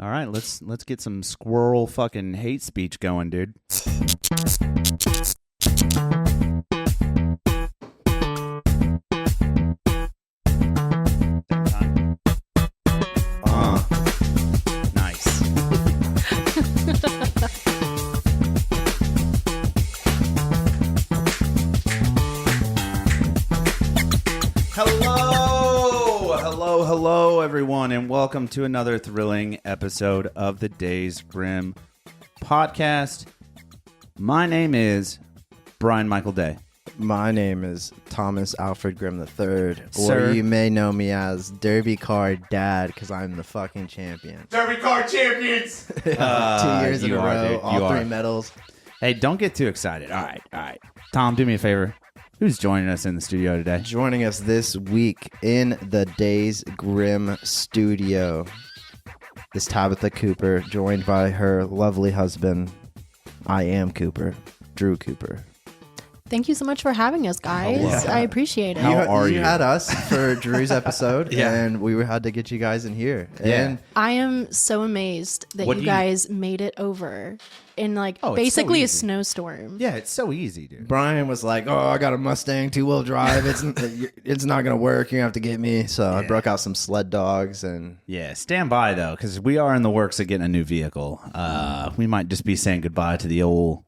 All right, let's get some squirrel fucking hate speech going, dude. Nice. Hello, everyone, and welcome to another thrilling episode of the Days Grimm podcast. My name is Brian Michael Day. My name is Thomas Alfred Grimm III, Sir. or you may know me as Derby Card Dad, because I'm the fucking champion. Derby Card Champions! 2 years in a row, dude. all three medals. Hey, don't get too excited. All right. Tom, do me a favor. Who's joining us in the studio today? Joining us this week in the Days Grimm studio is Tabitha Cooper, joined by her lovely husband, IAMCOOPER, Drew Cooper. Thank you so much for having us, guys. Hello. I appreciate it. How are you? You had us for Drew's episode, Yeah. and we had to get you guys in here. Yeah. And I am so amazed that What you do you- guys made it over in like Oh, it's so basically a easy. snowstorm. Yeah, it's so easy, dude. Brian was like, "Oh, I got a Mustang 2-wheel drive. It's not gonna work. You're gonna have to get me." So I broke out some sled dogs and Yeah, stand by, though, because we are in the works of getting a new vehicle. We might just be saying goodbye to the old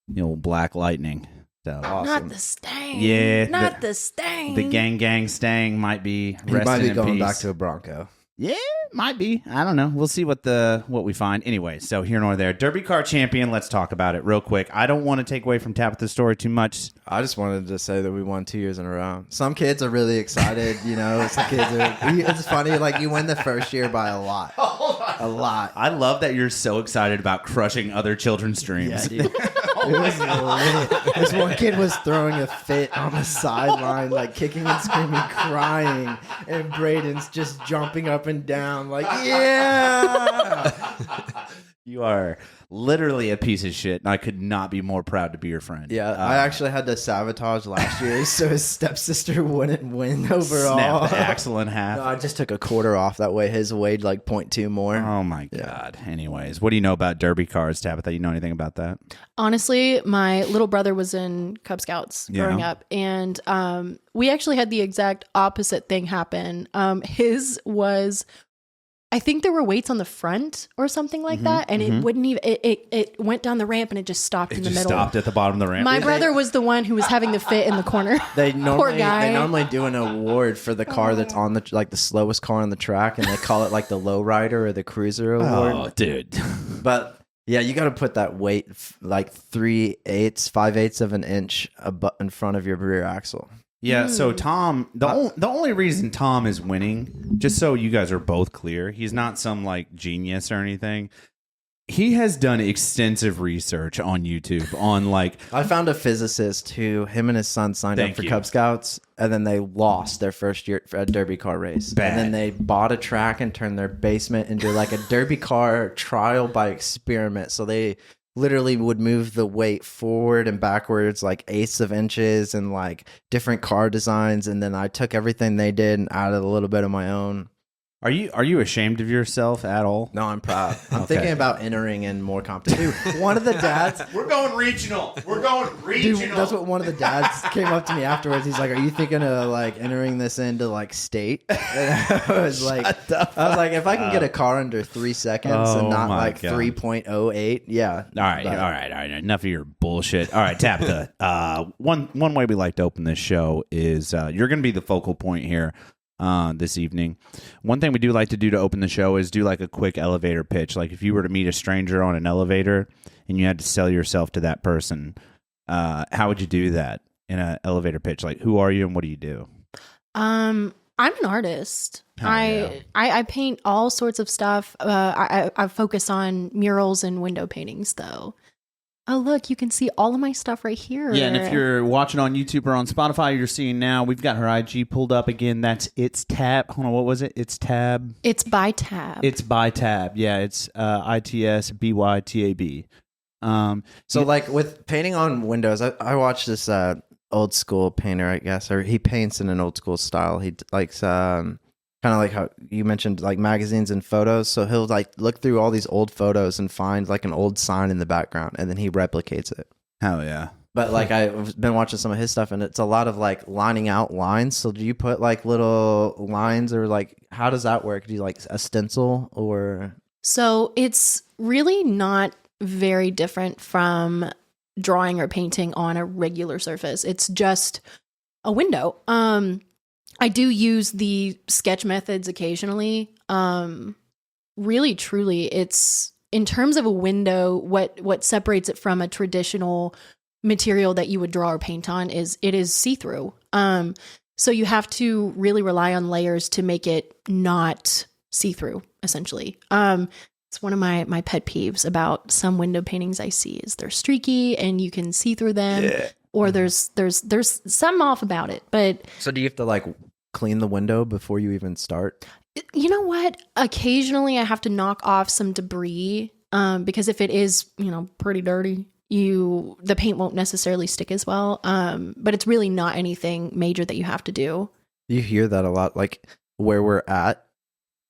Black Lightning. So awesome. Not the Stang. Yeah, Not the Stang. the gang Stang might be he resting might be in going peace. back to a Bronco. Yeah, might be. I don't know. We'll see what we find. Anyway, so here nor there. Derby car champion. Let's talk about it real quick. I don't want to take away from Tabitha's story too much. I just wanted to say that we won 2 years in a row. Some kids are really excited, Some kids are. It's funny, like you win the first year by a lot, a lot. I love that you're so excited about crushing other children's dreams. Yeah, dude. It was lit. This one kid was throwing a fit on the sideline, like kicking and screaming, crying, and Braden's just jumping up and down, like, yeah. You are literally a piece of shit, and I could not be more proud to be your friend. Yeah, I actually had to sabotage last year so his stepsister wouldn't win overall. Snap the axle in half. No, I just took a quarter off. That way his weighed like 0.2 more. Oh my God. Anyways, what do you know about derby cars, Tabitha? You know anything about that? Honestly, my little brother was in Cub Scouts growing up, and we actually had the exact opposite thing happen. His was, I think there were weights on the front or something like that, and it wouldn't even. It went down the ramp and it just stopped in the middle. Stopped at the bottom of the ramp. My brother was the one who was having the fit in the corner. They Poor guy. normally do an award for the car that's on the slowest car on the track, and they call it like the low rider or the cruiser award. Oh, dude. But yeah, you got to put that weight like 5/8 of an inch in front of your rear axle. Yeah, so Tom, the only reason Tom is winning, just so you guys are both clear, he's not some like genius or anything. He has done extensive research on YouTube on like I found a physicist who him and his son signed Thank up for you. Cub Scouts, and then they lost their first year for a derby car race. Bad. And then they bought a track and turned their basement into like a derby car trial by experiment. So they literally would move the weight forward and backwards like eighths of inches and like different car designs. And then I took everything they did and added a little bit of my own. Are you ashamed of yourself at all? No, I'm proud. I'm Okay. thinking about entering in more competition. Dude, one of the dads, We're going regional. dude, that's what one of the dads came up to me afterwards. He's like, "Are you thinking of like entering this into like state?" And I was like, if I can get a car under 3 seconds Oh and not my like God. 3.08, yeah. All right. Enough of your bullshit. All right, Tabitha. One way we like to open this show is you're going to be the focal point here this evening. One thing we do like to do to open the show is do like a quick elevator pitch. Like if you were to meet a stranger on an elevator and you had to sell yourself to that person, how would you do that in an elevator pitch? Like who are you and what do you do? I'm an artist. Oh, yeah. I paint all sorts of stuff. I focus on murals and window paintings, though. Oh, look, you can see all of my stuff right here. Yeah, and if you're watching on YouTube or on Spotify, you're seeing now, we've got her IG pulled up again. That's It's Tab. Hold on, what was it? It's Tab. It's by tab. It's by Tab. Yeah, it's ITSBYTAB. So like with painting on windows, I watched this old school painter, I guess, or he paints in an old school style. He likes kind of like how you mentioned like magazines and photos. So he'll like look through all these old photos and find like an old sign in the background, and then he replicates it. Hell yeah. But like I've been watching some of his stuff, and it's a lot of like lining out lines. So do you put like little lines, or like how does that work? Do you like a stencil or? So it's really not very different from drawing or painting on a regular surface. It's just a window. I do use the sketch methods occasionally. Really, truly, it's in terms of a window, what separates it from a traditional material that you would draw or paint on is it is see-through. So you have to really rely on layers to make it not see-through, essentially. It's one of my pet peeves about some window paintings I see is they're streaky and you can see through them, or there's something off about it. But So do you have to like clean the window before you even start? you know what? Occasionally I have to knock off some debris because if it is, pretty dirty, the paint won't necessarily stick as well. But it's really not anything major that you have to do. You hear that a lot, like where we're at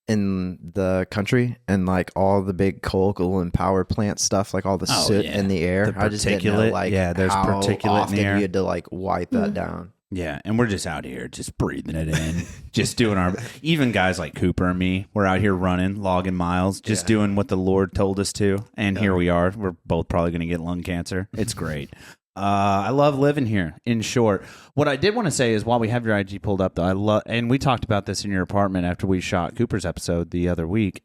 in the country and like all the big coal and power plant stuff, like all the soot in the air. The I just didn't know, particulate, like, there's how particulate in the often air. you had to like wipe that down. Yeah, and we're just out here just breathing it in, just doing our, even guys like Cooper and me, we're out here running, logging miles, just doing what the Lord told us to. And here we are. We're both probably going to get lung cancer. It's great. I love living here, in short. What I did want to say is while we have your IG pulled up, though, and we talked about this in your apartment after we shot Cooper's episode the other week,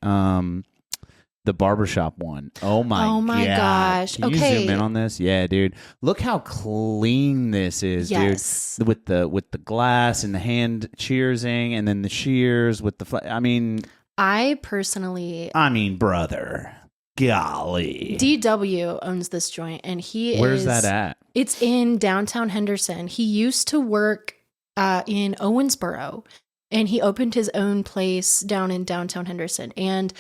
the barbershop one. Oh my gosh. Can you zoom in on this? Yeah, dude. Look how clean this is, Yes. dude. With the glass and the hand cheersing and then the shears with the I personally brother. Golly. DW owns this joint and Where's that at? It's in downtown Henderson. He used to work in Owensboro and he opened his own place down in downtown Henderson. And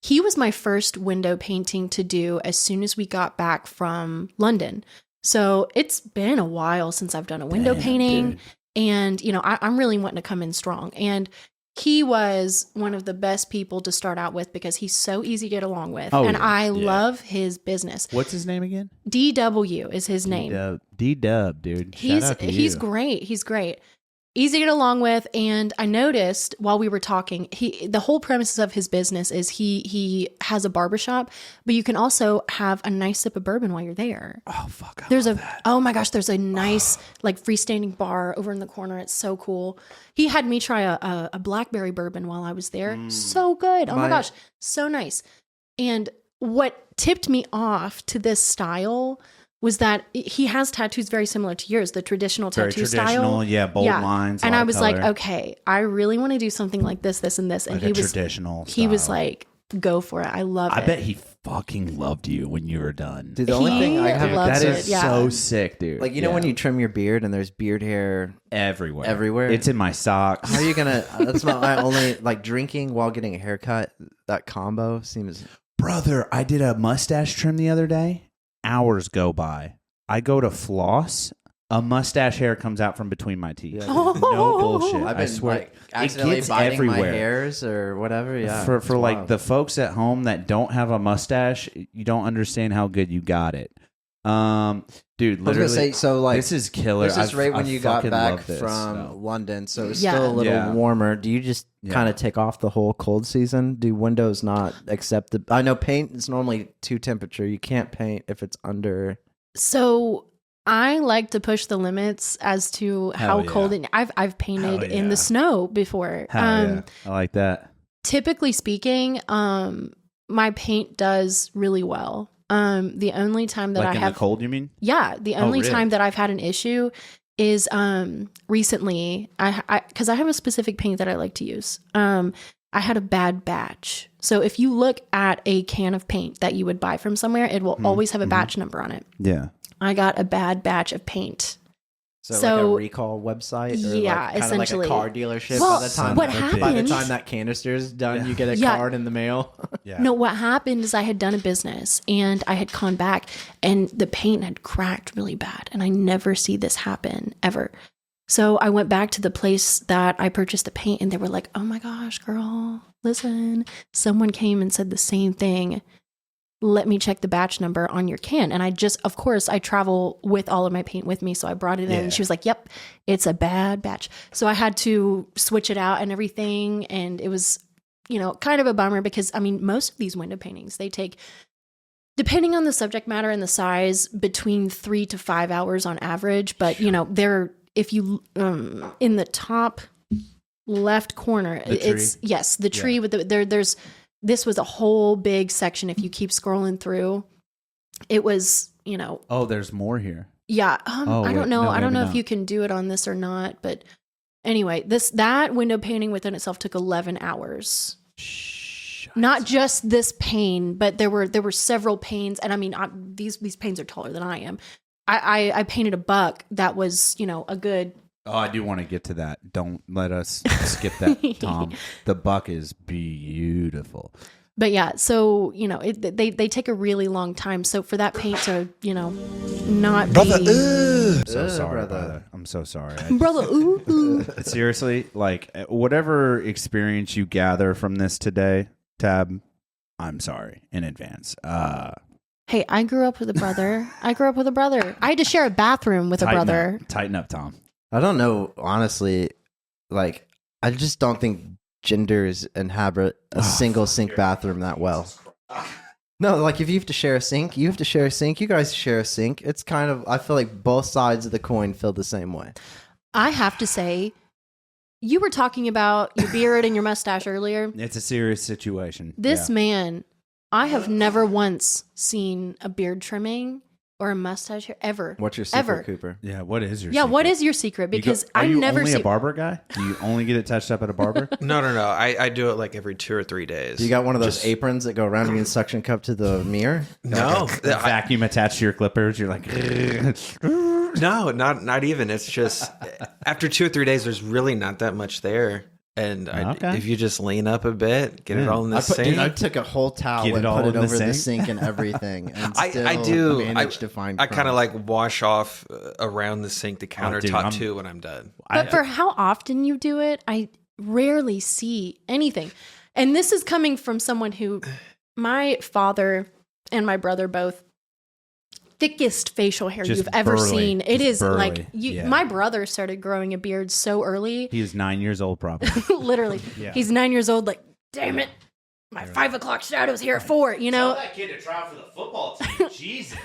he was my first window painting to do as soon as we got back from London. So it's been a while since I've done a window painting. Dude. And, I'm really wanting to come in strong. And he was one of the best people to start out with because he's so easy to get along with. I love his business. What's his name again? DW is his name. D-Dub, dude. Shout out to He's you. great. He's great. Easy to get along with. And I noticed while we were talking, the whole premise of his business is he has a barbershop, but you can also have a nice sip of bourbon while you're there. Oh, fuck. Oh my gosh, there's a nice like freestanding bar over in the corner. It's so cool. He had me try a blackberry bourbon while I was there. So good. Oh my gosh, so nice. And what tipped me off to this style was that he has tattoos very similar to yours, the traditional tattoo style. Yeah, bold lines. And I was like, okay, I really want to do something like this, this, and this. And like traditional he was like, go for it. I love it. I bet he fucking loved you when you were done. Dude, the only thing I have loves that is it, yeah. so sick, dude. like, you know, when you trim your beard and there's beard hair everywhere. It's in my socks. How are you gonna? That's my only like drinking while getting a haircut. That combo seems. Brother, I did a mustache trim the other day. Hours go by. I go to floss. A mustache hair comes out from between my teeth. Yeah, No bullshit. I've been I swear, like accidentally gets biting everywhere. my hairs or whatever. Yeah, For it's like wild. the folks at home that don't have a mustache, you don't understand how good you got it. Dude, I was literally, gonna say, so like this is killer. this is right when you got fucking back love this, from so. London, so it's Yeah. still a little Yeah. warmer. Do you just Yeah. kind of take off the whole cold season? Do windows not accept the? I know paint is normally too temperature. You can't paint if it's under. So I like to push the limits as to how yeah. cold I've painted Hell in yeah. the snow before. Hell yeah. I like that. Typically speaking, my paint does really well. The only time that Like I in have the cold, you mean? Yeah, the only really? time that I've had an issue is recently because I have a specific paint that I like to use. I had a bad batch. So if you look at a can of paint that you would buy from somewhere, it will always have a batch number on it. Yeah. I got a bad batch of paint. So, like So- a recall website, or Yeah, like, kind essentially. of like a car dealership. Well, by the time what by the happened- time that canister's done, you get a Yeah. card in the mail. Yeah. No, what happened is I had done a business and I had gone back and the paint had cracked really bad. And I never see this happen ever. So I went back to the place that I purchased the paint, and they were like, oh my gosh, girl, listen, someone came and said the same thing. Let me check the batch number on your can. And of course, I travel with all of my paint with me. So I brought it in and she was like, yep, it's a bad batch. So I had to switch it out and everything. And it was, kind of a bummer because, most of these window paintings, they take, depending on the subject matter and the size, between 3 to 5 hours on average. But, they're, if you, in the top left corner, the tree with there's, this was a whole big section. If you keep scrolling through, it was, Oh, there's more here. Yeah. I don't know. I don't know if you can do it on this or not. But anyway, that window painting within itself took 11 hours. Not just this pane, but there were several panes. And these panes are taller than I am. I painted a buck that was, a good. Oh, I do want to get to that. Don't let us skip that, Tom. The buck is beautiful. But yeah, so, they take a really long time. So for that paint to, not brother, be... I'm so sorry, brother. I'm so sorry. Brother, ooh. Seriously, whatever experience you gather from this today, Tab, I'm sorry in advance. Hey, I grew up with a brother. I had to share a bathroom with a brother. Tighten up, Tom. I don't know, honestly, I just don't think genders inhabit a single sink bathroom that well. No, if you have to share a sink, you have to share a sink. You guys share a sink. It's kind of, I feel like both sides of the coin feel the same way. I have to say, you were talking about your beard and your mustache earlier. It's a serious situation. This man, I have never once seen a beard trimming or a mustache hair ever. What's your secret, Cooper? Yeah, what is your secret? Yeah, what is your secret? Because Are you never only a barber guy? Do you only get it touched up at a barber? No. I do it every 2 or 3 days. Do you got one of those aprons that go around and suction cup to the mirror? No. Vacuum attached to your clippers. You're like... No, not even. It's just after 2 or 3 days, there's really not that much there. And if you just lean up a bit, get it all in the sink. Dude, I took a whole towel and put it over the sink and everything. And still managed to find I kind of wash off around the sink, the countertop too when I'm done. But for how often you do it, I rarely see anything. And this is coming from someone who, my father and my brother both, thickest facial hair you've ever seen. It is burly. My brother started growing a beard so early. He was 9 years old, probably. Literally. Yeah. He's 9 years old, damn it. My 5 o'clock shadow's here at 4, Tell that kid to try for the football team. Jesus.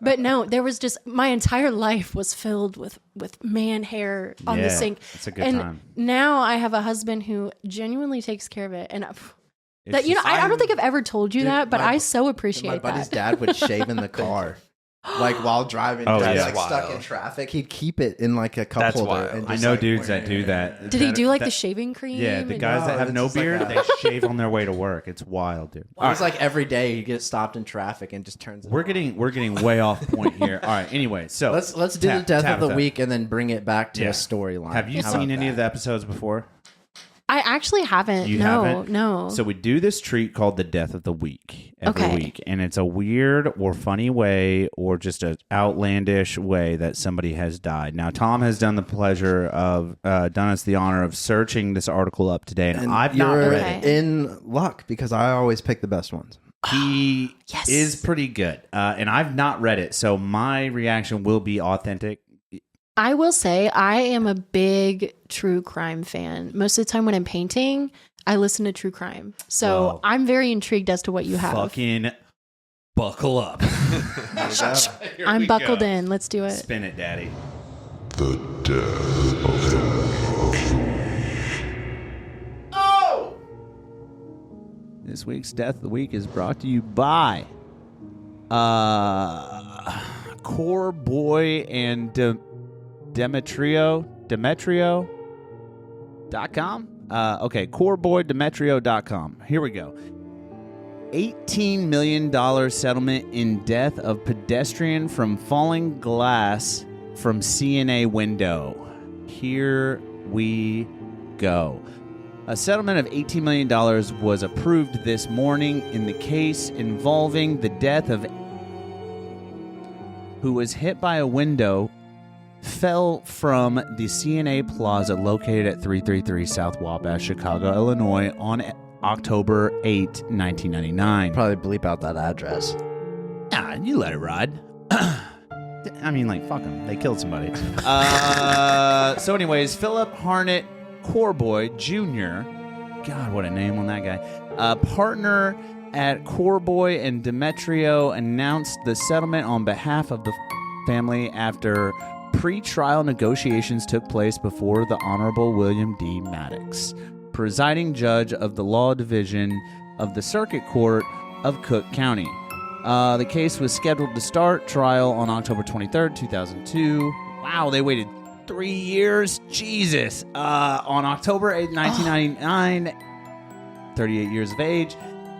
But no, there was just, my entire life was filled with man hair on the sink. It's a good time. Now I have a husband who genuinely takes care of it. And I don't think I've ever told you that, but I so appreciate that. My buddy's dad would shave in the car. While driving, stuck in traffic, he'd keep it in a cup holder. And I know dudes that do that. Did he do the shaving cream? Yeah, the guys that have no beard, they shave on their way to work. It's wild, dude. Well, it's every day you get stopped in traffic and just turns. We're getting way off point here. All right. Anyway, so let's do the death of the week and then bring it back to a storyline. Have you seen any of the episodes before? I actually haven't. No. So we do this treat called the death of the week every week. And it's a weird or funny way or just an outlandish way that somebody has died. Now, Tom has done the pleasure of, done us the honor of searching this article up today. And I've not read it. In luck because I always pick the best ones. He is pretty good. And I've not read it. So my reaction will be authentic. I will say I am a big true crime fan. Most of the time when I'm painting, I listen to true crime. So I'm very intrigued as to what you have. Fucking buckle up. I'm buckled in. Let's do it. Spin it, Daddy. The death of the week. Oh! This week's death of the week is brought to you by Core Boy and Demetrio.com. Coreboydemetrio.com. Here we go. $18 million settlement in death of pedestrian from falling glass from CNA window. Here we go. A settlement of $18 million was approved this morning in the case involving the death of who was hit by a window fell from the CNA Plaza located at 333 South Wabash, Chicago, Illinois on October 8, 1999. Probably bleep out that address. Ah, you let it ride. I mean, like, fuck them. They killed somebody. So anyways, Philip Harnett Corboy Jr., God, what a name on that guy, partner at Corboy and Demetrio, announced the settlement on behalf of the family after pre-trial negotiations took place before the Honorable William D. Maddox, presiding judge of the Law Division of the Circuit Court of Cook County. The case was scheduled to start trial on October 23rd, 2002. Wow, they waited 3 years? Jesus. On October 8th, 1999, 38 years of age,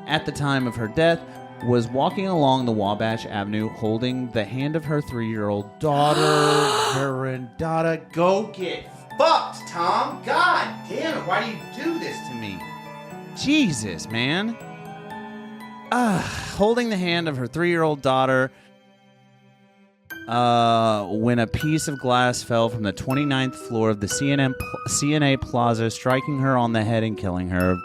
at the time of her death, was walking along the Wabash Avenue holding the hand of her 3-year-old daughter. Her daughter. Go get fucked, Tom. God damn it. Why do you do this to me? Jesus, man. Holding the hand of her 3-year-old daughter when a piece of glass fell from the 29th floor of the CNA Plaza, striking her on the head and killing her.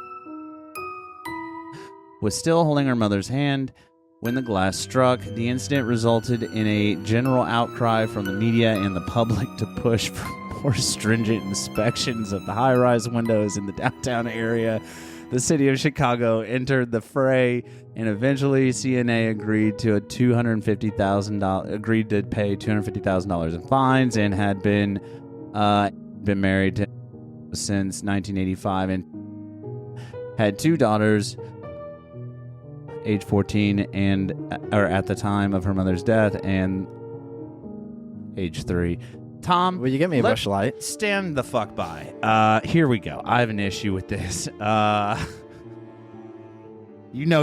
Was still holding her mother's hand when the glass struck. The incident resulted in a general outcry from the media and the public to push for more stringent inspections of the high-rise windows in the downtown area. The city of Chicago entered the fray, and eventually CNA agreed to pay $250,000 in fines, and had been married since 1985 and had 2 daughters, age 14 or at the time of her mother's death, and age 3. Tom, will you get me a Busch Light? Stand the fuck by. Here we go. I have an issue with this.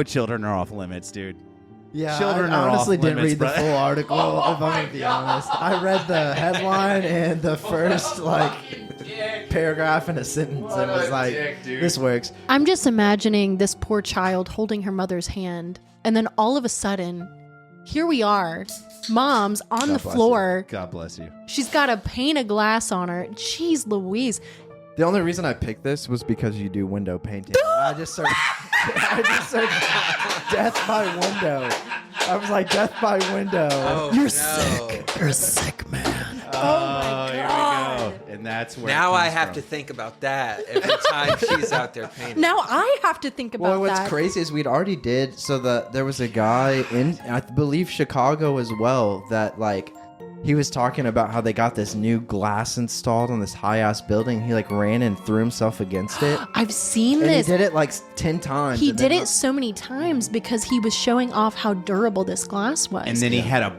Children are off limits, dude. Yeah, Children I are honestly off didn't limits, read the full article, if I'm going to be honest. I read the headline and the first, paragraph in a sentence. It was like, this works. I'm just imagining this poor child holding her mother's hand, and then all of a sudden, here we are, mom's on the floor. God bless you. She's got a pane of glass on her. Jeez Louise. The only reason I picked this was because you do window painting. I just searched death by window. I was like, death by window. Oh, You're no. sick. You're a sick man. Oh, here we go. And that's where Now I have to think about that every time she's out there painting. Now I have to think about Well, what's that. crazy is we'd already did. So there was a guy in, I believe, Chicago as well, that he was talking about how they got this new glass installed on this high-ass building. He ran and threw himself against it. I've seen And this. he did it 10 times. He and did then it so many times because he was showing off how durable this glass was. And then he had a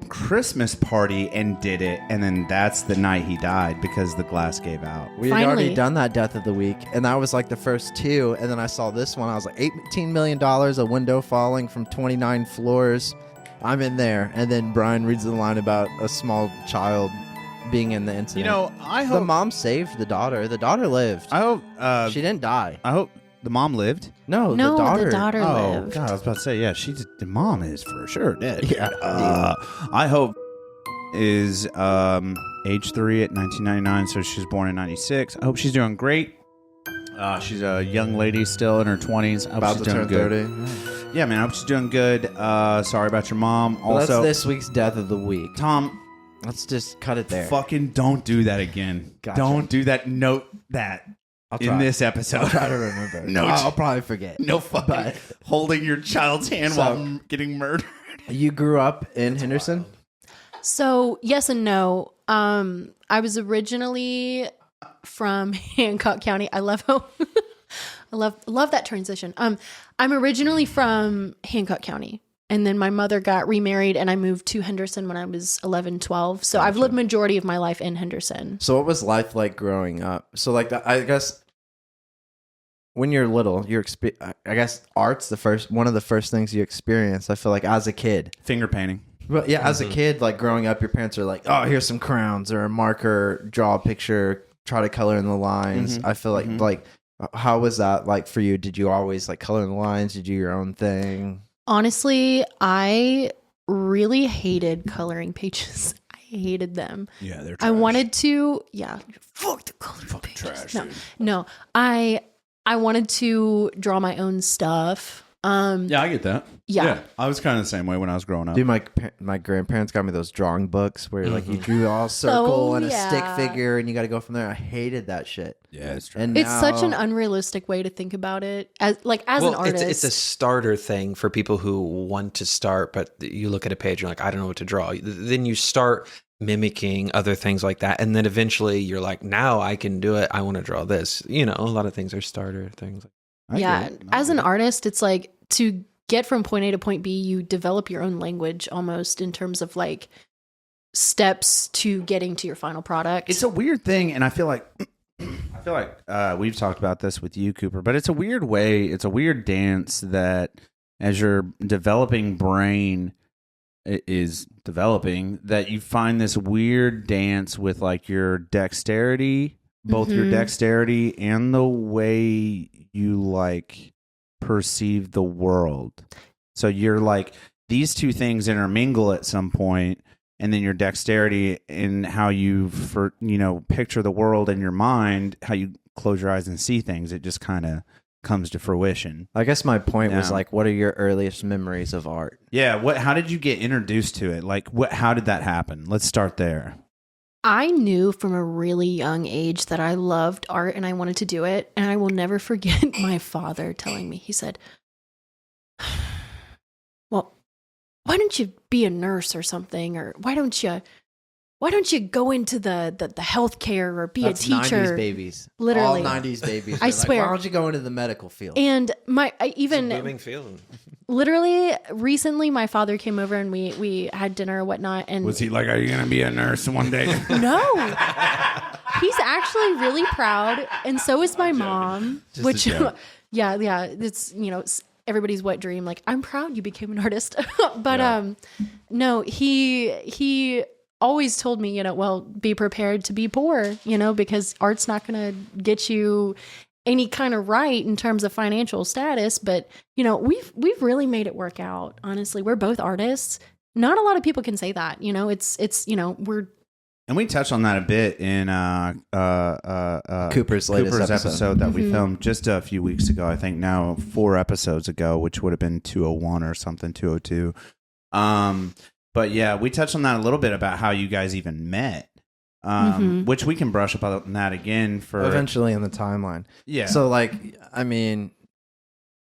Christmas party and did it, and then that's the night he died because the glass gave out. We had Finally. already done that death of the week, and that was the first 2. And then I saw this one. I was like, $18 million, a window falling from 29 floors. I'm in there. And then Brian reads the line about a small child being in the incident. I hope the mom saved the daughter. The daughter lived. I hope she didn't die. I hope the mom lived. no, the daughter. the daughter Oh lived. God, I was about to say, yeah, the mom is for sure dead. Yeah. I hope is age 3 at 1999, so she was born in 96. I hope she's doing great. She's a young lady still in her 20s. I hope About she's to doing turn good. 30. Yeah, man, I hope she's doing good. Sorry about your mom. Well, Also, that's this week's death of the week. Tom, Let's just cut it there. fucking don't do that again. Gotcha. Don't do that. Note that I'll in try. this episode. I'll try to remember. No, I'll probably forget. No fucking But- holding your child's hand So- while getting murdered. You grew up in Henderson? So yes and no. I was originally from Hancock County. I love how I love that transition. I'm originally from Hancock County, and then my mother got remarried, and I moved to Henderson when I was 11, 12. So I've lived majority of my life in Henderson. So what was life like growing up? So I guess when you're little, I guess art's one of the first things you experience. I feel like as a kid. Finger painting. But yeah, as a kid, growing up, your parents are like, "Oh, here's some crowns or a marker, draw a picture, try to color in the lines." I feel like how was that like for you? Did you always color in the lines? Did you do your own thing? Honestly, I really hated coloring pages. I hated them. Yeah, they're I trash. wanted to, fuck the colored Fucking pages. trash. No, I wanted to draw my own stuff. Yeah, I get that. Yeah. I was kind of the same way when I was growing up. Dude, my grandparents got me those drawing books where like you drew all circle and a stick figure, and you got to go from there. I hated that shit. Yeah, it's true. And It's such an now- unrealistic way to think about it. As an artist, it's a starter thing for people who want to start, but you look at a page, you're like, I don't know what to draw. Then you start mimicking other things like that, and then eventually you're like, now I can do it. I want to draw this. You know, a lot of things are starter things. As an artist, it's like to get from point A to point B, you develop your own language almost in terms of like steps to getting to your final product. It's a weird thing, and I feel like we've talked about this with you, Cooper, but it's a weird way. It's a weird dance that as your developing brain is developing, that you find this weird dance with like your dexterity, both your dexterity and the way you like perceive the world. So you're like, these two things intermingle at some point, and then your dexterity and how you picture the world in your mind, how you close your eyes and see things, it just kind of comes to fruition. I guess my point was Yeah. like, what are your earliest memories of art? Yeah, how did you get introduced to it? Like how did that happen? Let's start there. I knew from a really young age that I loved art and I wanted to do it. And I will never forget my father telling me, he said, well, why don't you be a nurse or something? Or why don't you go into the healthcare or be That's a teacher? 90s babies. Literally. All 90s babies. I They're swear. Like, why don't you go into the medical field? And Moving field. literally recently my father came over and we had dinner or whatnot. And Was he like, are you going to be a nurse one day? no, he's actually really proud. And so is my mom, which, yeah. It's, it's everybody's wet dream. Like, I'm proud you became an artist. But, no, he always told me, well, be prepared to be poor, because art's not going to get you any kind of right in terms of financial status. But, we've really made it work out. Honestly, we're both artists. Not a lot of people can say that, it's, we're. And we touched on that a bit in Cooper's latest episode that we filmed just a few weeks ago. I think now 4 episodes ago, which would have been 201 or something, 202. But yeah, we touched on that a little bit about how you guys even met, which we can brush up on that again for eventually in the timeline. Yeah. So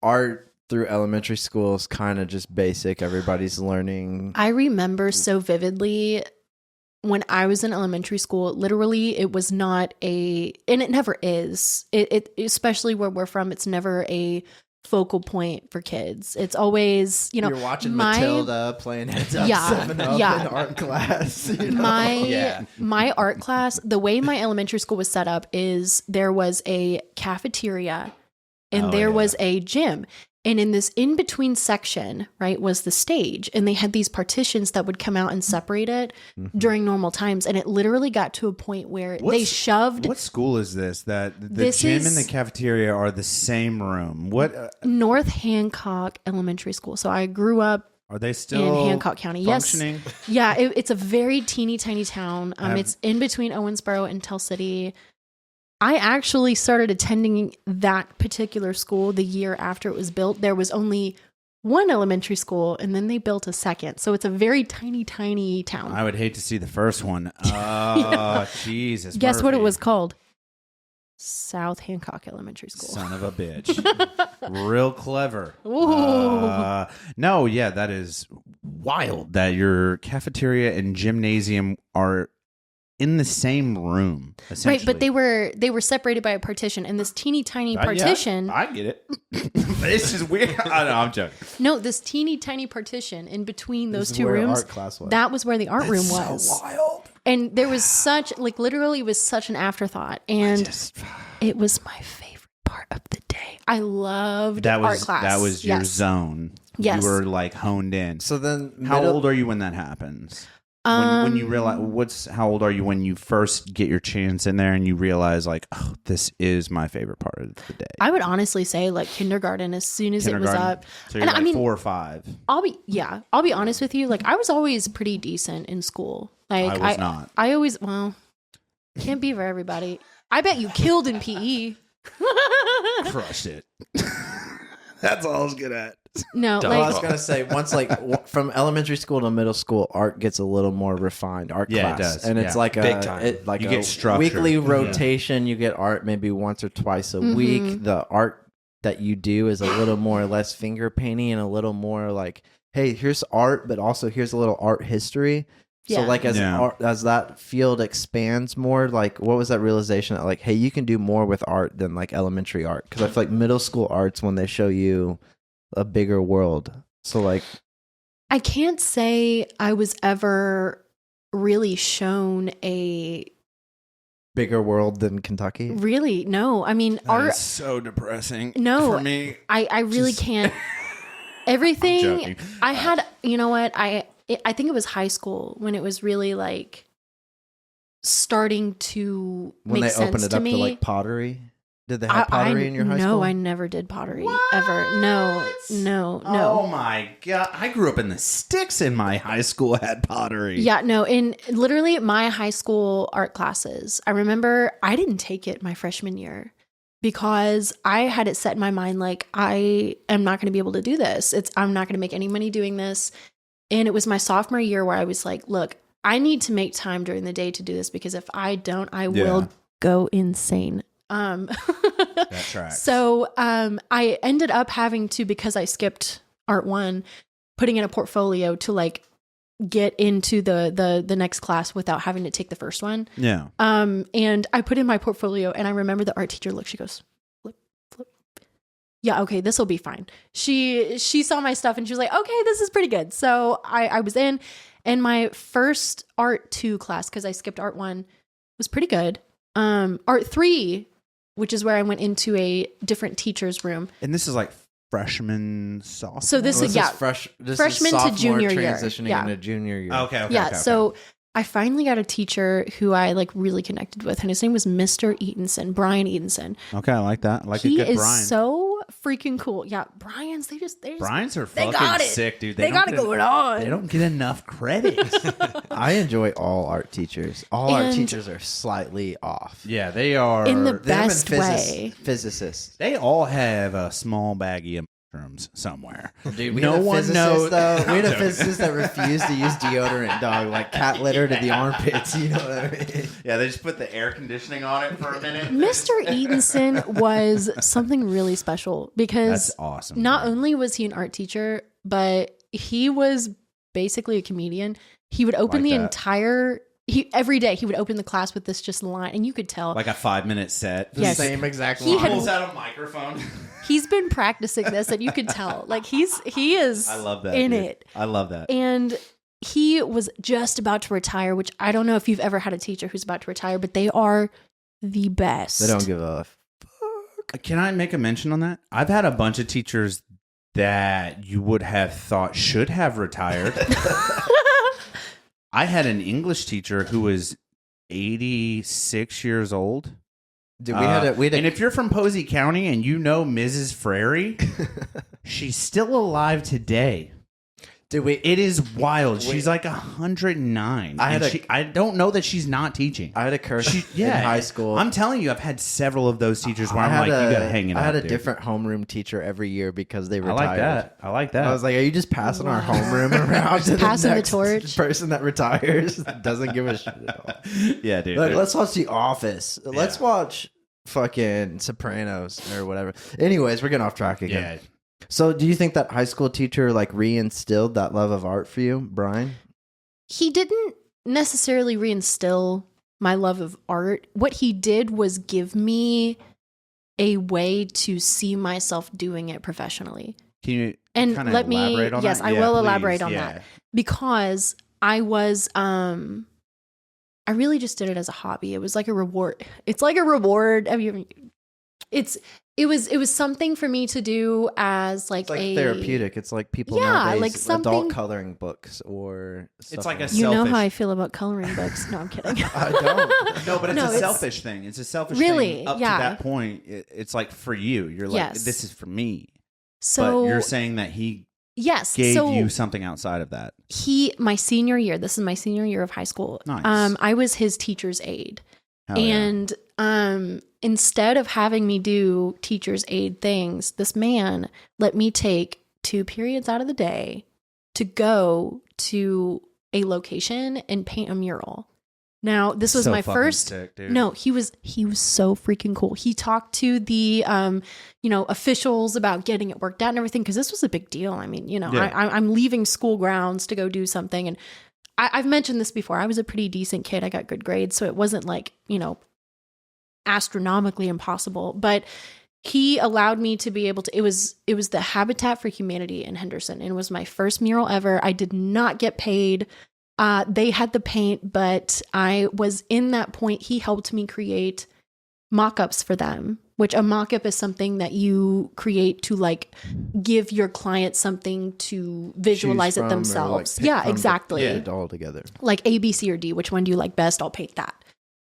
art through elementary school is kind of just basic. Everybody's learning. I remember so vividly when I was in elementary school, literally it was not and it never is. It especially where we're from, it's never a focal point for kids. It's always, You're watching Matilda playing Heads Up, 7-Up in art class. My art class, the way my elementary school was set up is there was a cafeteria and there was a gym. And in this in-between section, right, was the stage. And they had these partitions that would come out and separate it during normal times. And it literally got to a point where they shoved... What school is this? That the This gym is- and the cafeteria are the same room. What North Hancock Elementary School. So I grew up are they still in Hancock County. functioning? Yes. Yeah, it's a very teeny tiny town. It's in between Owensboro and Tell City. I actually started attending that particular school the year after it was built. There was only one elementary school, and then they built a second. So it's a very tiny, tiny town. I would hate to see the first one. Oh, Jesus. Guess what it Murphy. was called? South Hancock Elementary School. Son of a bitch. Real clever. Ooh. No, yeah, that is wild that your cafeteria and gymnasium are in the same room, essentially. Right, but they were separated by a partition, and this teeny tiny partition. Yeah, I get it. It's just weird. I know, I'm joking. No, this teeny tiny partition in between those This is two where rooms. art class was. That was where the art room was. So wild. And there was literally it was such an afterthought. And it was my favorite part of the day. I loved art class. That was your zone. Yes. You were like honed in. So then, How old are you when that happens? When you realize, how old are you when you first get your chance in there and you realize like, oh, this is my favorite part of the day? I would honestly say like kindergarten, as soon as it was up. So you're like 4 or 5. I'll be honest with you. Like I was always pretty decent in school. Like I was not. I always, well, can't be for everybody. I bet you killed in PE. Crushed it. That's all I was good at. No, Well, I was gonna say once from elementary school to middle school, art gets a little more refined. Art Yeah, it class, does. and it's Yeah. like Big time. like You a get structure. weekly rotation. You get art maybe once or twice a week. The art that you do is a little more or less finger painting and a little more like, hey, here's art, but also here's a little art history. So Yeah. like as that field expands more, like what was that realization that like, hey, you can do more with art than like elementary art? Because I feel like middle school art's when they show you a bigger world. So like, I can't say I was ever really shown a bigger world than Kentucky. really, no. I mean, That art. is so depressing. No, for me. I really Just- can't. I'm Everything joking. I had, you know what? I think it was high school when it was really like starting to When make they sense opened it to up me. to like pottery. Did they have pottery in your high school? No, I never did pottery ever. No. Oh my god! I grew up in the sticks, and my high school had pottery. Yeah, no. In literally my high school art classes, I remember I didn't take it my freshman year because I had it set in my mind like I am not going to be able to do this. I'm not going to make any money doing this. And it was my sophomore year where I was like, look, I need to make time during the day to do this because if I don't, I will go insane. That tracks. So I ended up having to, because I skipped Art 1, putting in a portfolio to like get into the next class without having to take the first one. Yeah. And I put in my portfolio and I remember the art teacher looked, she goes, flip. Yeah, okay, this will be fine. She saw my stuff and she was like, okay, this is pretty good. So I was in, and my first Art 2 class, because I skipped Art 1, was pretty good. Art 3, which is where I went into a different teacher's room. And this is like freshman, sophomore. So this is freshman to junior year. Transitioning into junior year. Okay. Yeah. So I finally got a teacher who I like really connected with, and his name was Mr. Eatonson, Brian Eatonson. Okay, I like that. I like He a good is Brian. so freaking cool. Yeah, Brian's they just Brian's are they fucking got it. sick, dude. They got it going on. They don't get enough credit. I enjoy all art teachers. All art And- teachers are slightly off. Yeah, they are. In the Them and best way. Physicists. They all have a small baggie of mushrooms somewhere. Dude, we No had a one physicist, knows. though. We had a physicist that refused to use deodorant, dog, like cat litter to the armpits. You know what I mean? Yeah, they just put the air conditioning on it for a minute. Mr. Eatonson was something really special because That's awesome. not only was he an art teacher, but he was basically a comedian. He would open Like the that. entire every day he would open the class with this just line, and you could tell like a 5-minute set. Yes. Same exact He line. had- Pulls out a microphone. he's been practicing this, and you could tell like he is I love that. in dude. it. I love that. And he was just about to retire, which I don't know if you've ever had a teacher who's about to retire, but they are the best. They don't give a Can I make a mention on that? I've had a bunch of teachers that you would have thought should have retired. I had an English teacher who was 86 years old. Dude, we had a And if you're from Posey County and you know Mrs. Frary, she's still alive today. dude, we It is wild. She's like 109. I don't know that she's not teaching. I had a curse in high school. I'm telling you, I've had several of those teachers where I I'm had like, you a- gotta hang it I up, had a dude. different homeroom teacher every year because they I retired. like that. I like that. I was like, "Are you just passing our homeroom around to the Passing the next torch? person that retires? Doesn't give a shit at all." yeah, dude. Like, let's watch The Office. Let's watch fucking Sopranos or whatever. Anyways, we're getting off track again. yeah. So, do you think that high school teacher like reinstilled that love of art for you, Brian? He didn't necessarily reinstill my love of art. What he did was give me a way to see myself doing it professionally. Can you And kinda let me, elaborate on yes, that? I Yeah, will please. elaborate on Yeah. that because I was, I really just did it as a hobby. It was like a reward. It's like a reward. I mean, it was something for me to do as like, It's like a therapeutic. It's like people nowadays, like something, adult coloring books or stuff It's like a that. you know selfish- how I feel about coloring books. No, I'm kidding. I don't. No, but it's No, a it's- selfish thing. It's a selfish Really, thing up yeah. to that point. It's like for you. You're like, Yes. this is for me. So but you're saying that he yes, gave so you something outside of that. my senior year. This is my senior year of high school. Nice. I was his teacher's aide. Hell yeah. And instead of having me do teacher's aid things, this man let me take 2 periods out of the day to go to a location and paint a mural. Now, this was So my fucking first. sick, dude. No, he was so freaking cool. He talked to the officials about getting it worked out and everything, because this was a big deal. I mean, Yeah. I'm leaving school grounds to go do something, and I've mentioned this before. I was a pretty decent kid. I got good grades, so it wasn't like, astronomically impossible. But he allowed me to be able to. It was the Habitat for Humanity in Henderson, and it was my first mural ever. I did not get paid. They had the paint, but I was in that point. He helped me create mock-ups for them, which a mock-up is something that you create to like give your client something to visualize it themselves. Yeah, exactly. It all together. Like A, B, C, or D. Which one do you like best? I'll paint that.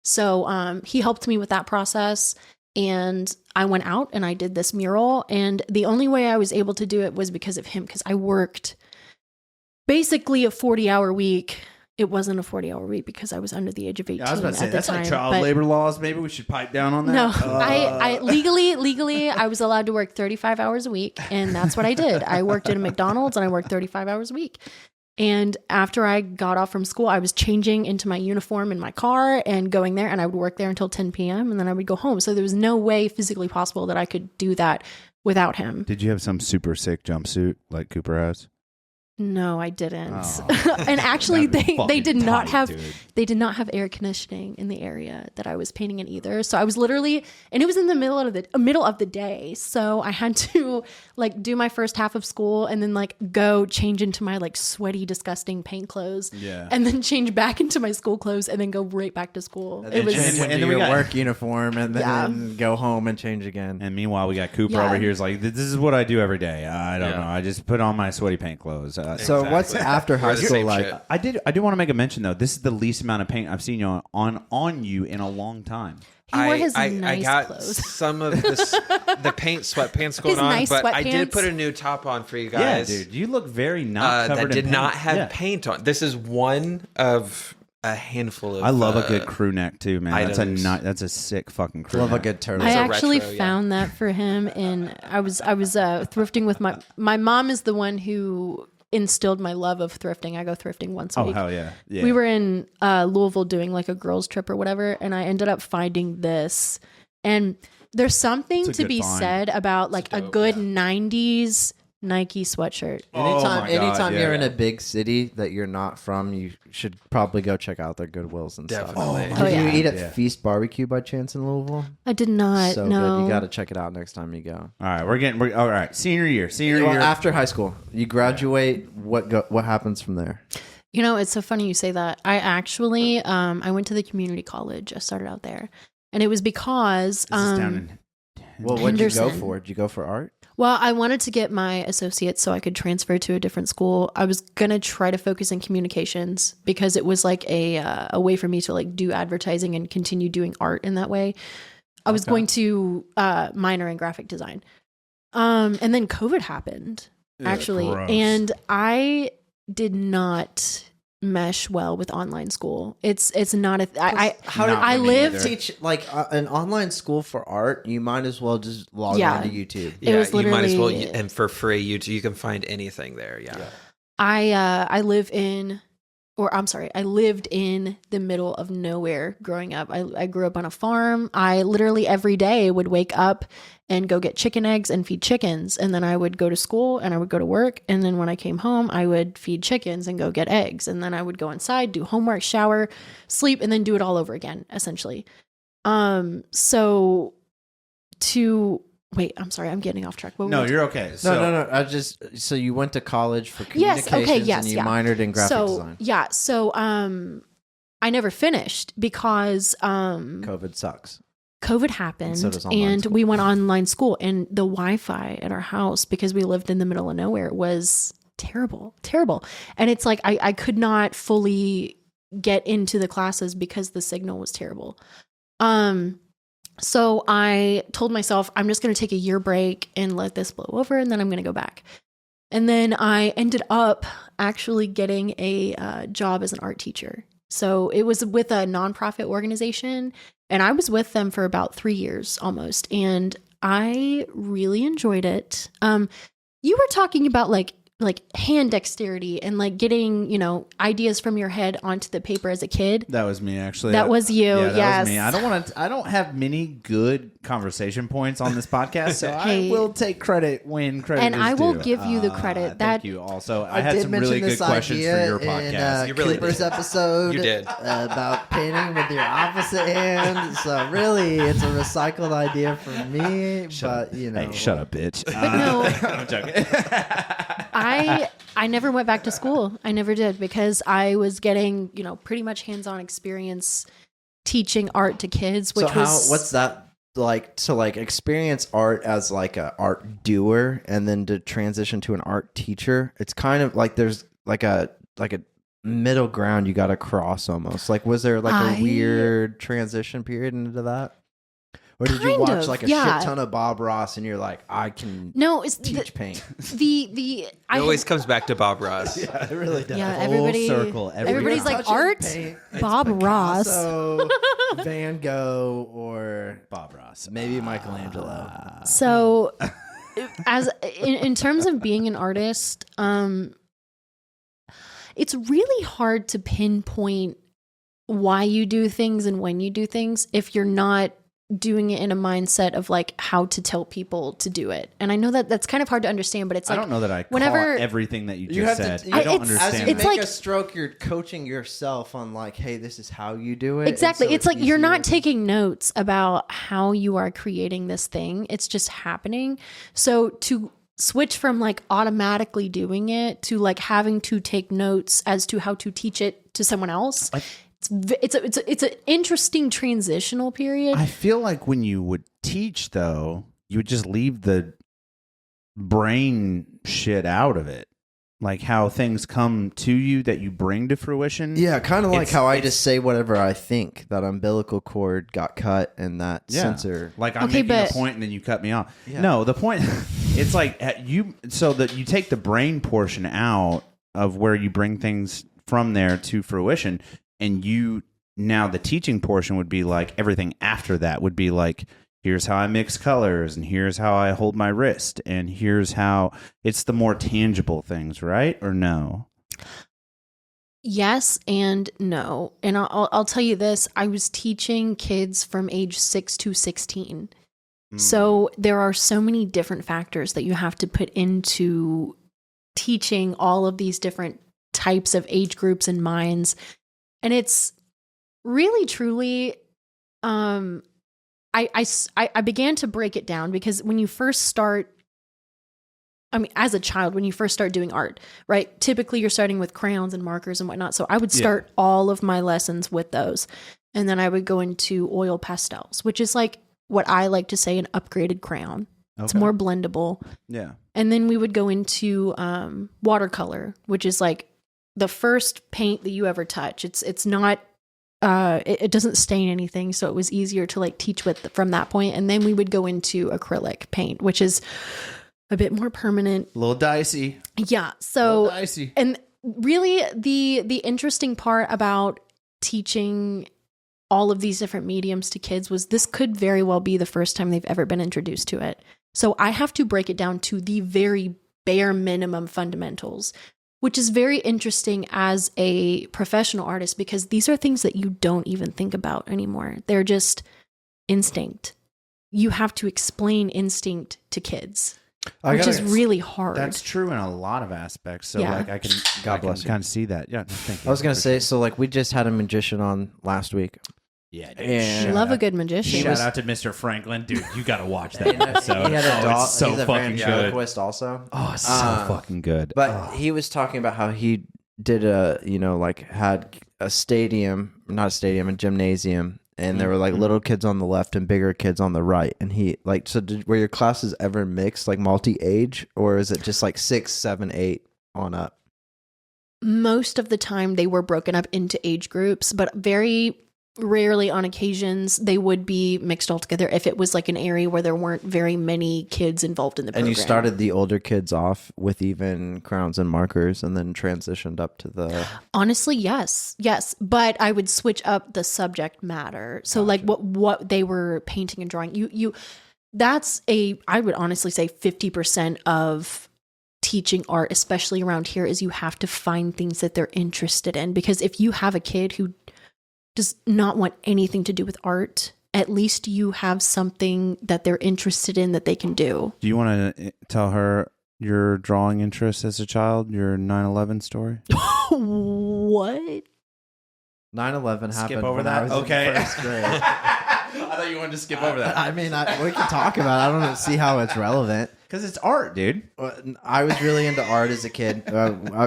So he helped me with that process. And I went out and I did this mural. And the only way I was able to do it was because of him, because I worked basically a 40-hour week. It wasn't a 40-hour week because I was under the age of 18 Yeah, I was about to say, at the that's time. like child but labor laws. Maybe we should pipe down on that. no, I legally, I was allowed to work 35 hours a week. And that's what I did. I worked at a McDonald's and I worked 35 hours a week. And after I got off from school, I was changing into my uniform in my car and going there, and I would work there until 10 p.m. and then I would go home. So there was no way physically possible that I could do that without him. Did you have some super sick jumpsuit like Cooper has? No, I didn't. Oh. And actually, That'd be they fucking did not tight, have dude. they did not have air conditioning in the area that I was painting in either. So I was literally, and it was in the middle of the day. So I had to like do my first half of school and then like go change into my like sweaty, disgusting paint clothes. Yeah. And then change back into my school clothes and then go right back to school. It was Change into and then we your got- work uniform and then go home and change again. And meanwhile, we got Cooper Yeah. over here. Is like, this is what I do every day. I don't Yeah. know. I just put on my sweaty paint clothes. So what's after high We're the school same like? shit. I do want to make a mention though. This is the least amount of paint I've seen you on you in a long time. he wore his I nice got clothes. some of the paint sweatpants going His on, nice but I did sweatpants. put a new top on for you guys. Yeah, dude, you look very not covered that in did paint. not have Yeah. paint on. This is one of a handful of. I love a good crew neck too, man. items. That's a sick fucking crew. Love a neck. good turtle. I a actually retro, yeah. found that for him, and I was thrifting with my mom is the one who instilled my love of thrifting. I go thrifting once a Oh week. hell yeah! Yeah. We were in Louisville doing like a girls trip or whatever, and I ended up finding this. And there's something It's a to good be find. said about like a dope, good 90s Nike sweatshirt. Oh my God, Anytime yeah, you're in yeah. a big city that you're not from, you should probably go check out their Goodwills and Definitely. stuff. Oh, Did yeah. you eat at Yeah. Feast Barbecue by chance in Louisville? I did not So know. good. You got to check it out next time you go. All right, we're all right. Senior year. Well, after high school, you graduate. What happens from there? You know, it's so funny you say that. I actually I went to the community college. I started out there. And it was because This is down in Well, what did you go Henderson. for? Did you go for art? Well, I wanted to get my associates so I could transfer to a different school. I was going to try to focus in communications because it was like a way for me to like do advertising and continue doing art in that way. I was going to minor in graphic design. And then COVID happened actually. gross. And I did not mesh well with online school. It's not I for me lived either. Teach like an online school for art. You might as well just log Yeah. on to YouTube. It was you might as well, literally- and for free, you can find anything there. Yeah. I lived in the middle of nowhere growing up. I grew up on a farm. I literally every day would wake up and go get chicken eggs and feed chickens. And then I would go to school and I would go to work. And then when I came home, I would feed chickens and go get eggs. And then I would go inside, do homework, shower, sleep, and then do it all over again, essentially. Wait, I'm sorry, I'm getting off track. No, you're okay. So, No. So you went to college for Yes, communications okay, yes, and you yeah. minored in graphic design. Yeah, so I never finished because COVID sucks. COVID happened So does online and school. we went online school, and the Wi-Fi at our house, because we lived in the middle of nowhere, was terrible. And it's like, I could not fully get into the classes because the signal was terrible. So I told myself, I'm just going to take a year break and let this blow over, and then I'm going to go back. And then I ended up actually getting a job as an art teacher. So it was with a nonprofit organization, and I was with them for about 3 years almost. And I really enjoyed it. You were talking about like hand dexterity and like getting, ideas from your head onto the paper as a kid. That was me, actually. That was you. Yeah, that yes. was me. I don't have many good conversation points on this podcast, so Hey. I will take credit when credit And is I will due. give you the credit. Thank you. Also, I had did some mention really good this questions for idea your in, podcast. You really Cooper's did. episode. You did. About painting with your opposite hand. So really, it's a recycled idea from me. But Hey, shut up, bitch. But no, I'm joking. I never went back to school. I never did, because I was getting, pretty much hands-on experience teaching art to kids, which what's that like to like experience art as like a art doer and then to transition to an art teacher? It's kind of like there's like a middle ground you got to cross almost. Like, was there like a weird transition period into that? Or did you Kind watch of, like a yeah. shit ton of Bob Ross and you're like, I can No, it's teach paint? It always comes back to Bob Ross. Yeah, it really does. Yeah, Full everybody. circle. Everybody's like, Touching art? paint, it's Bob Ross. Picasso, Van Gogh, or Bob Ross. maybe Michelangelo. So, as in terms of being an artist, it's really hard to pinpoint why you do things and when you do things if you're not doing it in a mindset of like how to tell people to do it. And I know that that's kind of hard to understand, but it's I like, don't know that I whenever- caught everything that you You just have said. to- I don't it's- understand. As you it's make like- a stroke, you're coaching yourself on like, hey, this is how you do it. exactly. And so It's like you're not easier. taking notes about how you are creating this thing. It's just happening. So to switch from like automatically doing it to like having to take notes as to how to teach it to someone else, it's an interesting transitional period. I feel like when you would teach, though, you would just leave the brain shit out of it. Like how things come to you that you bring to fruition. Yeah, kind of like It's- how I it's- just say whatever I think. That umbilical cord got cut and that sensor. Like I'm Okay, making but- a point and then you cut me off. Yeah. No, the point it's like so that you take the brain portion out of where you bring things from there to fruition, and now the teaching portion would be like everything after that would be like, here's how I mix colors, and here's how I hold my wrist, and here's how it's the more tangible things, right? Or no? Yes and no. And I'll tell you this. I was teaching kids from age 6 to 16. So there are so many different factors that you have to put into teaching all of these different types of age groups and minds. And it's really, truly, I began to break it down because when you first start, as a child, when you first start doing art, right? Typically you're starting with crayons and markers and whatnot. So I would start all of my lessons with those. And then I would go into oil pastels, which is like what I like to say an upgraded crayon. It's more blendable. Yeah. And then we would go into watercolor, which is like the first paint that you ever touch. It's not, it doesn't stain anything. So it was easier to like teach with from that point. And then we would go into acrylic paint, which is a bit more permanent. A little dicey. Yeah. So, Dicey. and really the interesting part about teaching all of these different mediums to kids was this could very well be the first time they've ever been introduced to it. So I have to break it down to the very bare minimum fundamentals, which is very interesting as a professional artist because these are things that you don't even think about anymore. They're just instinct. You have to explain instinct to kids, which is really hard. That's true in a lot of aspects. So Yeah. like I can God bless you. kind of see that. Yeah, no, thank you. I was gonna say, so like we just had a magician on last week. Yeah, dude. And- Shout Love a out- good magician. Shout out to Mr. Franklin, dude. You got to watch that He episode. had a Oh, dog. it's so he's a fucking good. ventriloquist also. Oh, it's so fucking good. But he was talking about how he did had a stadium, not a stadium, a gymnasium, and there were like little kids on the left and bigger kids on the right. And he like, so were your classes ever mixed, like multi-age, or is it just like 6, 7, 8 on up? Most of the time they were broken up into age groups, but very rarely on occasions they would be mixed all together if it was like an area where there weren't very many kids involved in the program. And you started the older kids off with even crowns and markers and then transitioned up to the... Honestly, yes. But I would switch up the subject matter. So like what they were painting and drawing. I would honestly say 50% of teaching art, especially around here, is you have to find things that they're interested in. Because if you have a kid who does not want anything to do with art, at least you have something that they're interested in that they can do. Do you want to tell her your drawing interest as a child, your 9/11 story? What? 9/11 happened. Skip over when that? I was Okay. in first grade. I thought you wanted to skip over that. I mean, we can talk about it. I don't see how it's relevant. Because it's art, dude. I was really into art as a kid.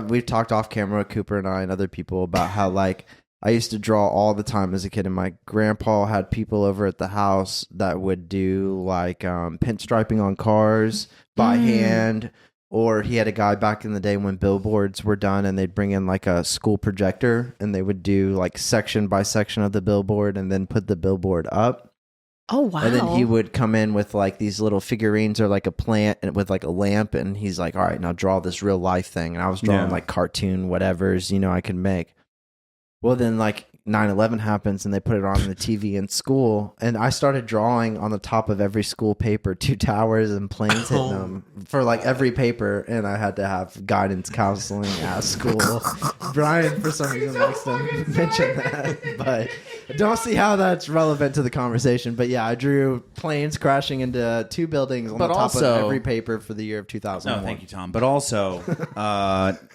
We've talked off camera, Cooper and I and other people, about how like I used to draw all the time as a kid, and my grandpa had people over at the house that would do like pinstriping on cars by hand, or he had a guy back in the day when billboards were done, and they'd bring in like a school projector, and they would do like section by section of the billboard, and then put the billboard up. Oh, wow. And then he would come in with like these little figurines or like a plant and with like a lamp, and he's like, all right, now draw this real life thing. And I was drawing like cartoon whatevers, I could make. Well, then like 9/11 happens and they put it on the TV in school, and I started drawing on the top of every school paper 2 towers and planes hitting them for like every paper, and I had to have guidance counseling at school. Brian, for some reason, likes to mention that, but I don't see how that's relevant to the conversation. But yeah, I drew planes crashing into 2 buildings on the top of every paper for the year of 2001. No, thank you, Tom. But also,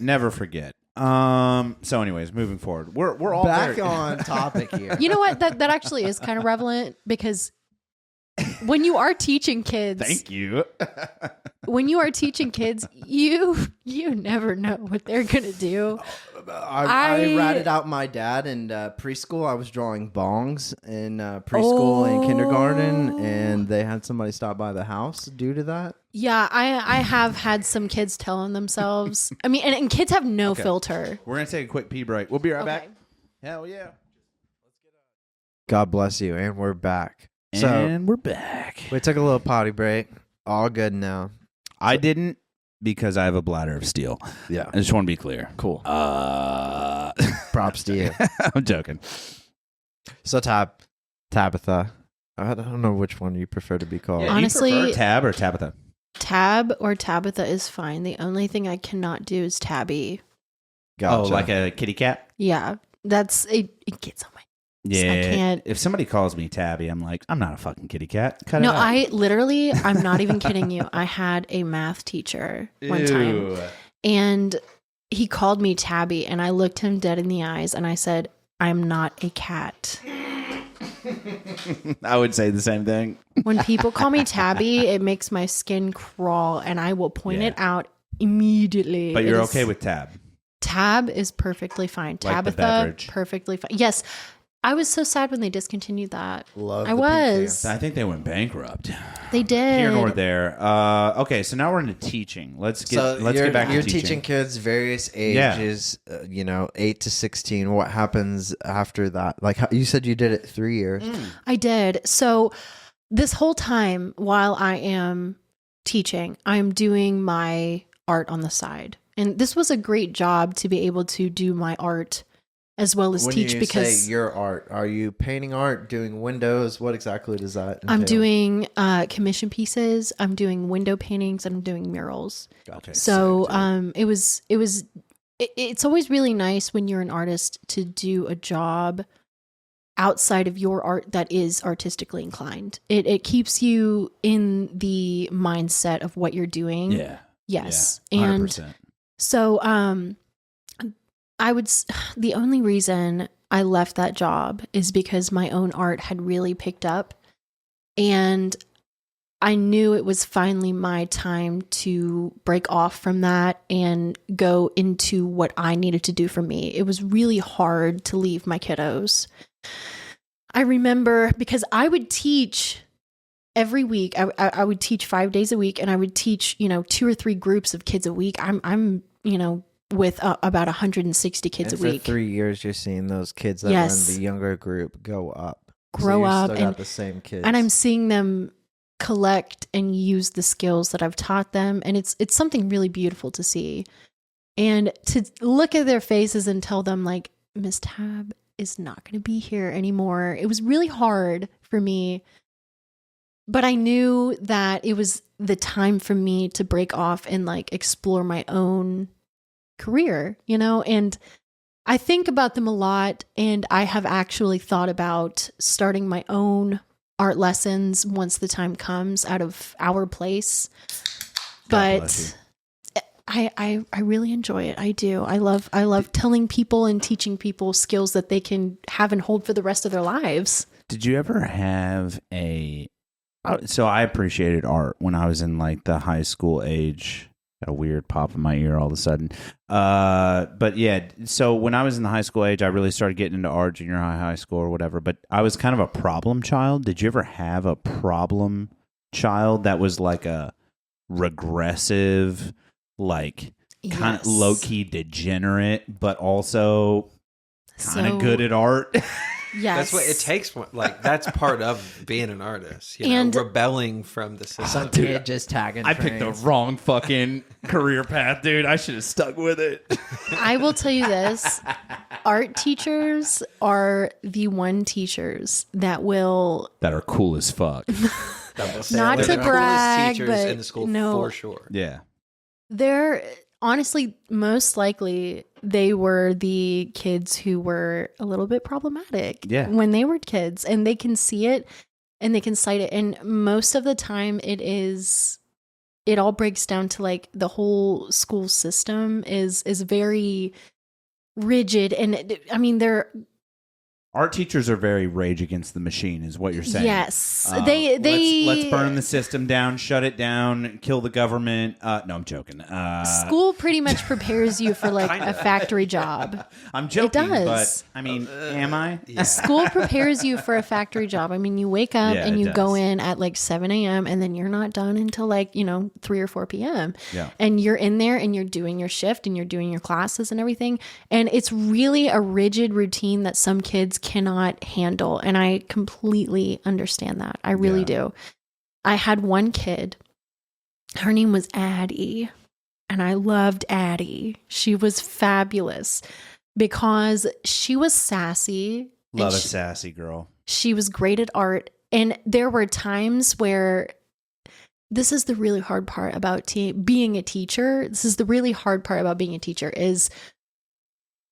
never forget. So anyways, moving forward, we're all back on topic here. You know what? That actually is kind of relevant, because when you are teaching kids, thank you. When you are teaching kids, you never know what they're gonna do. I ratted out my dad in preschool. I was drawing bongs in preschool and kindergarten, and they had somebody stop by the house due to that. Yeah, I have had some kids telling themselves. I mean, and kids have no filter. We're gonna take a quick pee break. We'll be right back. Hell yeah! God bless you, and we're back. And we're back. We took a little potty break. All good now. I didn't, because I have a bladder of steel. Yeah, I just want to be clear. Cool. Props to you. I'm joking. So Tabitha. I don't know which one you prefer to be called. Yeah, honestly, do you prefer Tab or Tabitha? Tab or Tabitha is fine. The only thing I cannot do is Tabby. Gotcha. Oh, like a kitty cat? Yeah, that's it gets on my. Yeah, I can't. If somebody calls me Tabby, I'm like, I'm not a fucking kitty cat. Cut No, it out. I'm not even kidding you. I had a math teacher one time, Ew. and he called me Tabby, and I looked him dead in the eyes, and I said, "I'm not a cat." I would say the same thing. When people call me Tabby, it makes my skin crawl, and I will point it out immediately. But you're okay with Tab? Tab is perfectly fine. Like the Tabitha, beverage. perfectly fine. Yes. I was so sad when they discontinued that. Love I the was. I think they went bankrupt. They did. Here nor there. Okay, so now we're into teaching. Let's get back to you're teaching. teaching kids various ages, 8 to 16. What happens after that? Like you said, you did it 3 years. I did. So this whole time while I am teaching, I'm doing my art on the side. And this was a great job to be able to do my art as well as When teach, you because say your art, are you painting art, doing windows? What exactly does that entail? I'm doing commission pieces, I'm doing window paintings, and I'm doing murals. Okay, So it's always really nice when you're an artist to do a job outside of your art that is artistically inclined. It keeps you in the mindset of what you're doing. Yeah. Yes. Yeah, And 100%. so the only reason I left that job is because my own art had really picked up, and I knew it was finally my time to break off from that and go into what I needed to do for me. It was really hard to leave my kiddos. I remember because I would teach every week. I would teach 5 days a week, and I would teach, 2 or 3 groups of kids a week. I'm with about 160 kids And a week. For 3 years, you're seeing those kids that Yes. run the younger group grow up, Grow up, still got and the same kids. and I'm seeing them collect and use the skills that I've taught them, and it's something really beautiful to see, and to look at their faces and tell them like, Miss Tab is not going to be here anymore. It was really hard for me, but I knew that it was the time for me to break off and like explore my own career, and I think about them a lot, and I have actually thought about starting my own art lessons once the time comes out of our place. But I really enjoy it. I do. I love telling people and teaching people skills that they can have and hold for the rest of their lives. Did you ever have so I appreciated art when I was in like the high school age. Got a weird pop in my ear all of a sudden. But yeah, so when I was in the high school age, I really started getting into art, junior high school or whatever. But I was kind of a problem child. Did you ever have a problem child that was like a regressive, like kind of low-key degenerate, but also kind of good at art? Yes. That's what it takes. Like, that's part of being an artist, And- rebelling from the system. Some kid just tagging. I picked the trains. wrong fucking career path, dude. I should have stuck with it. I will tell you this. Art teachers are the one teachers that will, That are cool as fuck. not They're to the brag, coolest teachers but in the school no, for sure. Yeah. they're honestly, most likely, they were the kids who were a little bit problematic when they were kids, and they can see it and they can cite it. And most of the time it all breaks down to like the whole school system is very rigid. And I mean, Art teachers are very rage against the machine, is what you're saying. yes, Let's burn the system down, shut it down, kill the government. No, I'm joking. School pretty much prepares you for like a factory job. I'm joking, It does. but I mean, am I? Yeah. School prepares you for a factory job. I mean, you wake up Yeah, and it you go does. in at like 7 a.m. and then you're not done until like, 3 or 4 p.m. Yeah. And you're in there and you're doing your shift and you're doing your classes and everything. And it's really a rigid routine that some kids cannot handle. And I completely understand that. I really do. I had one kid, her name was Addie, and I loved Addie. She was fabulous because she was sassy. and Love a she- sassy girl. She was great at art. And there were times where this is the really hard part about being a teacher. This is the really hard part about being a teacher is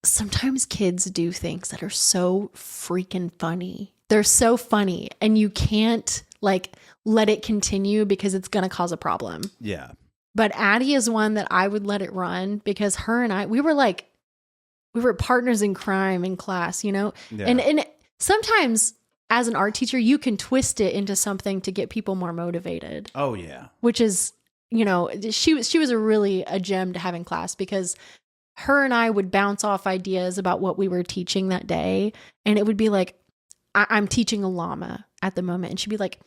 sometimes kids do things that are so freaking funny. They're so funny and you can't like let it continue because it's going to cause a problem. Yeah. But Addie is one that I would let it run because her and I, we were partners in crime in class, Yeah. And sometimes as an art teacher, you can twist it into something to get people more motivated, Oh yeah. which is, she was a gem to have in class because her and I would bounce off ideas about what we were teaching that day. And it would be like, I'm teaching a llama at the moment. And she'd be like,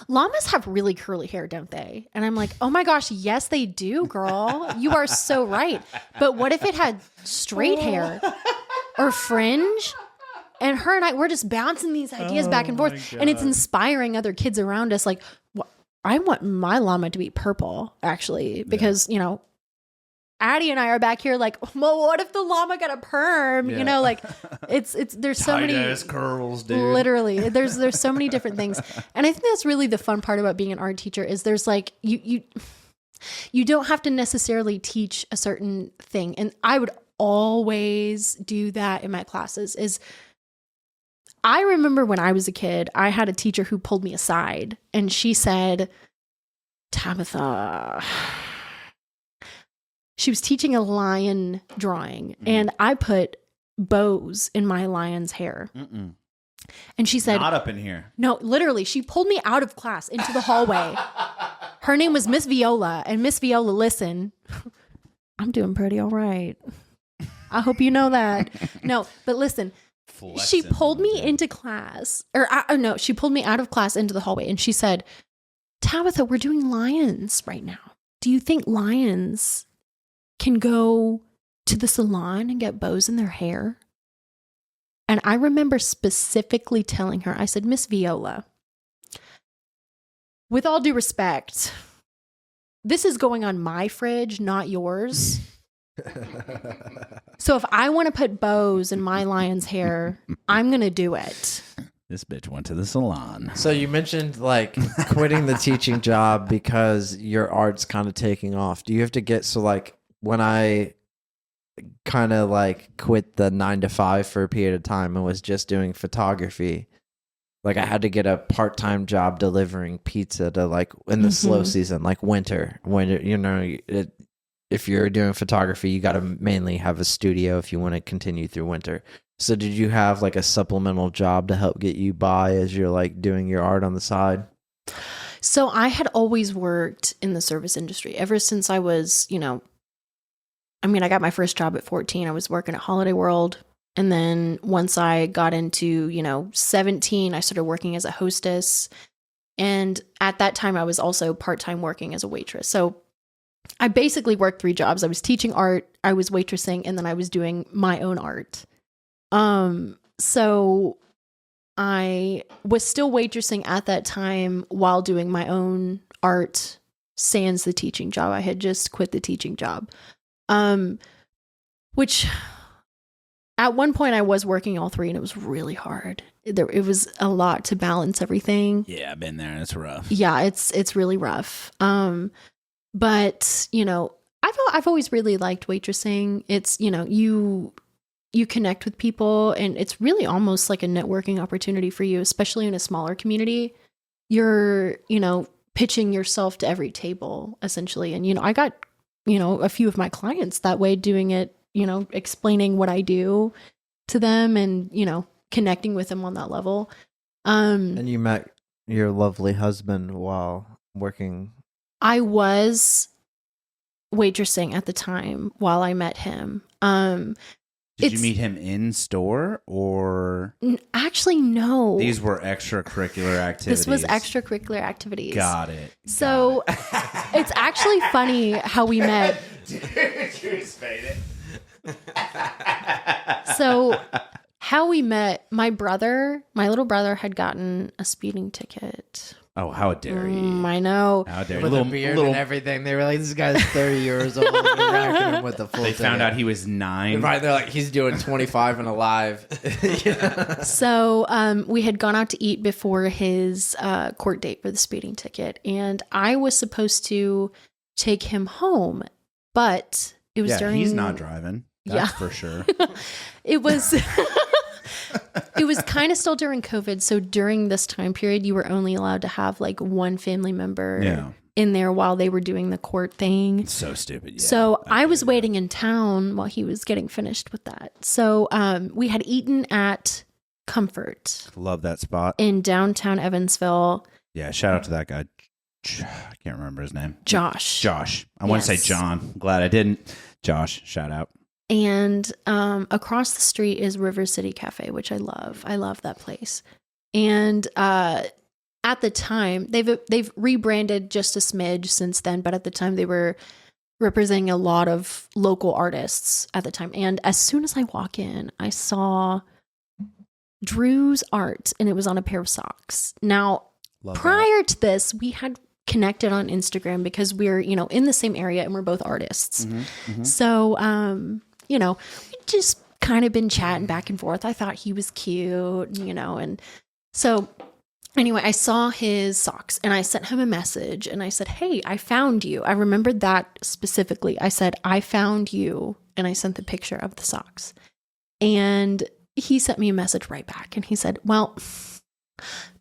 llamas have really curly hair, don't they? And I'm like, oh my gosh, yes, they do, girl. You are so right. But what if it had straight hair or fringe? And her and I, we're just bouncing these ideas back and forth. And it's inspiring other kids around us. Like, I want my llama to be purple, actually, because, Addie and I are back here like, well, what if the llama got a perm? Yeah. Like it's there's so many Tight-ass curls, dude. literally there's so many different things. And I think that's really the fun part about being an art teacher is there's like you don't have to necessarily teach a certain thing. And I would always do that in my classes is I remember when I was a kid, I had a teacher who pulled me aside and she said, Tabitha, she was teaching a lion drawing and I put bows in my lion's hair. Mm-mm. And she said, Not up in here. no, literally, she pulled me out of class into the hallway. Her name was Miss Viola. And Miss Viola, listen, I'm doing pretty all right. I hope you know that. No, but listen, she pulled me into class, or no, she pulled me out of class into the hallway, and she said, Tabitha, we're doing lions right now. Do you think lions can go to the salon and get bows in their hair? And I remember specifically telling her, I said, Miss Viola, with all due respect, this is going on my fridge, not yours. So if I want to put bows in my lion's hair, I'm going to do it. This bitch went to the salon. So you mentioned like quitting the teaching job because your art's kind of taking off. Do you have to get, so like when I kind of like quit the 9 to 5 for a period of time and was just doing photography, like I had to get a part-time job delivering pizza to like in the slow season, like winter, when you know, if you're doing photography, you got to mainly have a studio if you want to continue through winter. So did you have like a supplemental job to help get you by as you're like doing your art on the side? So I had always worked in the service industry ever since I was, you know, I mean, I got my first job at 14. I was working at Holiday World. And then once I got into, 17, I started working as a hostess. And at that time, I was also part-time working as a waitress. So I basically worked 3 jobs. I was teaching art, I was waitressing, and then I was doing my own art. So I was still waitressing at that time while doing my own art, sans the teaching job. I had just quit the teaching job. Which at one point I was working all 3 and it was really hard. It was a lot to balance everything. Yeah, I've been there and it's rough. Yeah, it's really rough. But I've always really liked waitressing. It's, you connect with people and it's really almost like a networking opportunity for you, especially in a smaller community. You're, pitching yourself to every table essentially. And, I got, a few of my clients that way doing it, explaining what I do to them and, connecting with them on that level. And you met your lovely husband while working. I was waitressing at the time while I met him. Did you meet him in store or? Actually, no. These were extracurricular activities. This was extracurricular activities. Got it. So it's actually funny how we met. So how we met, my little brother had gotten a speeding ticket. Oh, how dare you? I know. How dare you? With a beard and everything. They were like, this guy's 30 years old. They're racking him with the full They found ticket. out he was 9. Right, they're like, he's doing 25 and alive. So we had gone out to eat before his court date for the speeding ticket. And I was supposed to take him home. But it was during... he's not driving. That's for sure. It was... It was kind of still during COVID. So during this time period, you were only allowed to have like one family member in there while they were doing the court thing. It's so stupid. Yeah, so I was waiting in town while he was getting finished with that. So we had eaten at Comfort. Love that spot. In downtown Evansville. Yeah, shout out to that guy. I can't remember his name. Josh. I want to say John. Glad I didn't. Josh, shout out. And across the street is River City Cafe, which I love. I love that place. And at the time, they've rebranded just a smidge since then, but at the time they were representing a lot of local artists at the time. And as soon as I walk in, I saw Drew's art, and it was on a pair of socks. Now, prior to this, we had connected on Instagram because we're, in the same area and we're both artists. Mm-hmm. So, we just kind of been chatting back and forth. I thought he was cute, and so anyway, I saw his socks and I sent him a message and I said, hey, I found you. I remembered that specifically. I said, I found you. And I sent the picture of the socks, and he sent me a message right back. And he said, well,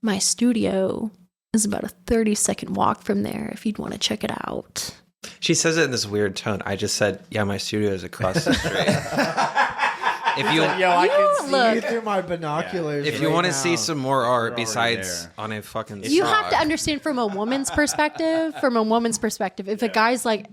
my studio is about a 30-second walk from there if you'd want to check it out. She says it in this weird tone. I just said, yeah, my studio is across the street. I can see you through my binoculars. If you want to see some more art besides on a fucking you sock. have to understand from a woman's perspective, if a guy's like,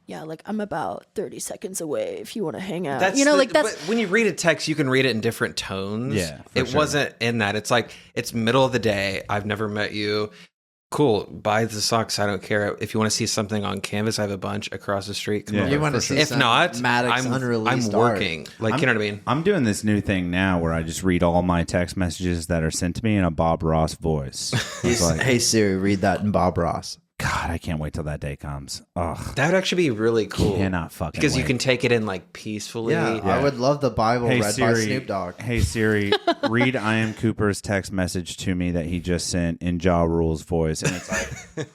yeah, like I'm about 30 seconds away if you want to hang out. That's like that's but when you read a text, you can read it in different tones. Yeah, for it sure. wasn't in that. It's like it's middle of the day. I've never met you. Cool. Buy the socks. I don't care. If you want to see something on canvas, I have a bunch across the street. Come Yeah, over. You want to see If some not, Maddox I'm unreleased working. Like, you know what I mean? I'm doing this new thing now where I just read all my text messages that are sent to me in a Bob Ross voice. It's like, Hey Siri, read that in Bob Ross. God, I can't wait till that day comes. Ugh, That would actually be really cool. cannot fucking Because you wait. can take it in like peacefully. Yeah, Yeah. I would love the Bible Hey read Siri, by Snoop Dogg. Hey Siri, read I Am Cooper's text message to me that he just sent in Ja Rule's voice, and it's like,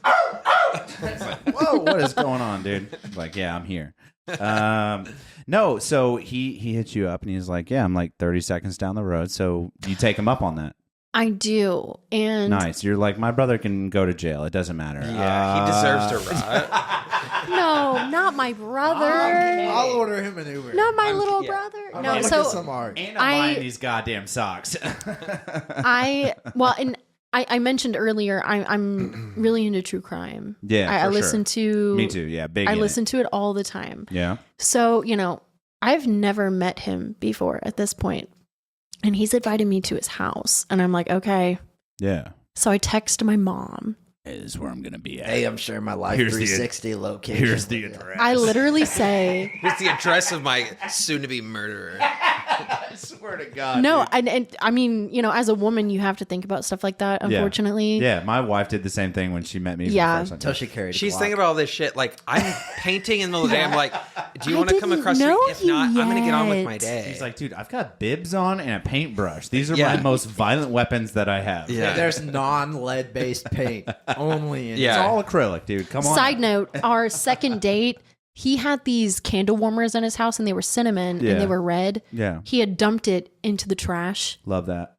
it's like, whoa, what is going on, dude? Like, yeah, I'm here. No, so he hits you up and he's like, yeah, I'm like 30 seconds down the road, so you take him up on that. I do. And Nice. You're like, my brother can go to jail. It doesn't matter. Yeah, he deserves to rot. no, not my brother. I'll order him an Uber. Not my little yeah. brother. I'm No, gonna look so at some art. And I- I'm buying these goddamn socks. I mentioned earlier I'm really into true crime. Yeah, I for listen to Me too. Yeah, big. I in it. listen to it all the time. Yeah. So, I've never met him before at this point. And he's invited me to his house. And I'm like, okay. Yeah. So I text my mom. Is where I'm gonna be at. Hey, I'm sharing my Life Here's the- 360 location. Here's the with you. address. I literally say, Here's the address of my soon-to-be murderer. I swear to God. no. dude. And I mean, as a woman, you have to think about stuff like that, Yeah. unfortunately. Yeah, my wife did the same thing when she met me. Yeah. The first time. Until she carried a She's Glock. thinking about all this shit. Like, I'm painting in the middle of the day. I'm like, do you I want to come didn't across the know street? If not, I'm going to get on with my yet. day. She's like, dude, I've got bibs on and a paintbrush. These are Yeah. my most violent weapons that I have. Yeah. There's non-lead based paint only. In It's Yeah. all acrylic, dude. Come on. Side note, our second date, he had these candle warmers in his house and they were cinnamon Yeah. and they were red. Yeah. He had dumped it into the trash Love that.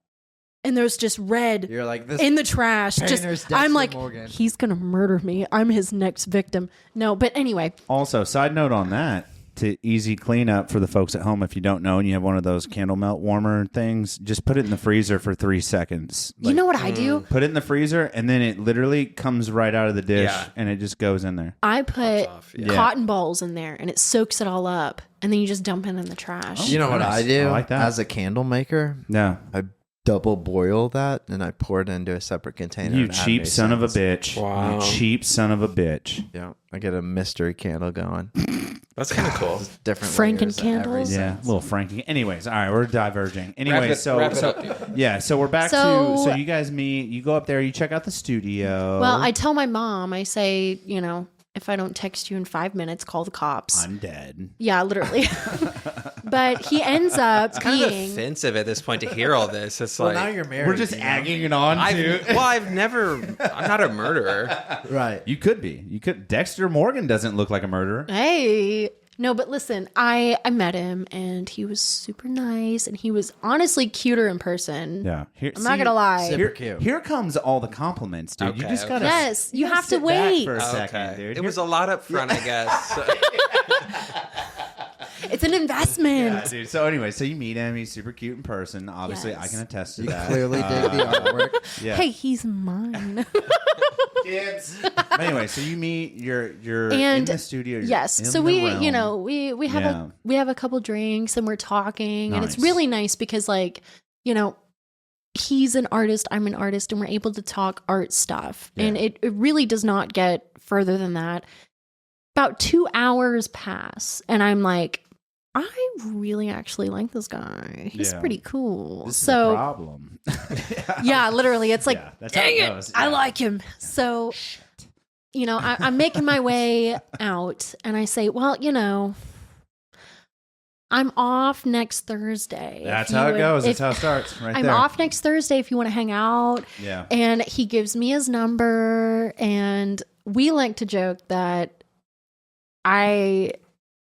and there's just red You're like this. in the trash. Painter's Just Dexter I'm like, Morgan. he's gonna murder me. I'm his next victim. No, but anyway, Also, side note on that, to easy cleanup for the folks at home, if you don't know and you have one of those candle melt warmer things, just put it in the freezer for 3 seconds. you know what I do? Put it in the freezer, and then it literally comes right out of the dish, Yeah. and it just goes in there. I put off, yeah. cotton balls in there and it soaks it all up and then you just dump it in the trash. You know what Nice. I do I like that. as a candle maker? No, I double boil that and I pour it into a separate container. you and add cheap new son of a scents. bitch. Wow. You cheap son of a bitch. Yeah, I get a mystery candle going. That's kind of cool. Different Franken layers of every candles? Yeah, scent. little Frankie. Anyways, all right, we're diverging. Anyway, Wrap it so up, dude. yeah, so we're back So- to so you guys meet. You go up there, you check out the studio. Well, I tell my mom, I say, if I don't text you in 5 minutes, call the cops. I'm dead. Yeah, literally. But he ends up Kind of being offensive at this point to hear all this. It's Well, like, now you're married. We're just you know? agging it on too. I'm not a murderer. Right. You could be. You could. Dexter Morgan doesn't look like a murderer. Hey. No, but listen, I met him and he was super nice and he was honestly cuter in person. Yeah, here, I'm not gonna lie. Super Here, cute. here comes all the compliments, dude. You Okay, just okay. gotta. Yes, you have to sit back wait. for a second, Okay. dude. It was a lot up front, I guess. It's an investment. Yeah, dude. So anyway, so you meet him. He's super cute in person. Obviously, Yes. I can attest to You that. clearly dig the artwork. Yeah. Hey, he's mine. But anyway, so you meet. You're And- in the studio. You're Yes. in So the we, realm. we have Yeah. we have a couple drinks and we're talking and it's Nice. really nice because he's an artist, I'm an artist, and we're able to talk art stuff. And Yeah. it really does not get further than that. About 2 hours pass and I'm like, I really actually like this guy. He's Yeah. pretty cool. This is a So problem. yeah, literally, it's like, Yeah, that's how dang it it, goes. I Yeah. like him. So, I'm making my way out, and I say, well, I'm off next Thursday. That's If how you it goes. if- That's how it starts. Right I'm there. off next Thursday if you want to hang out. Yeah. And he gives me his number, and we like to joke that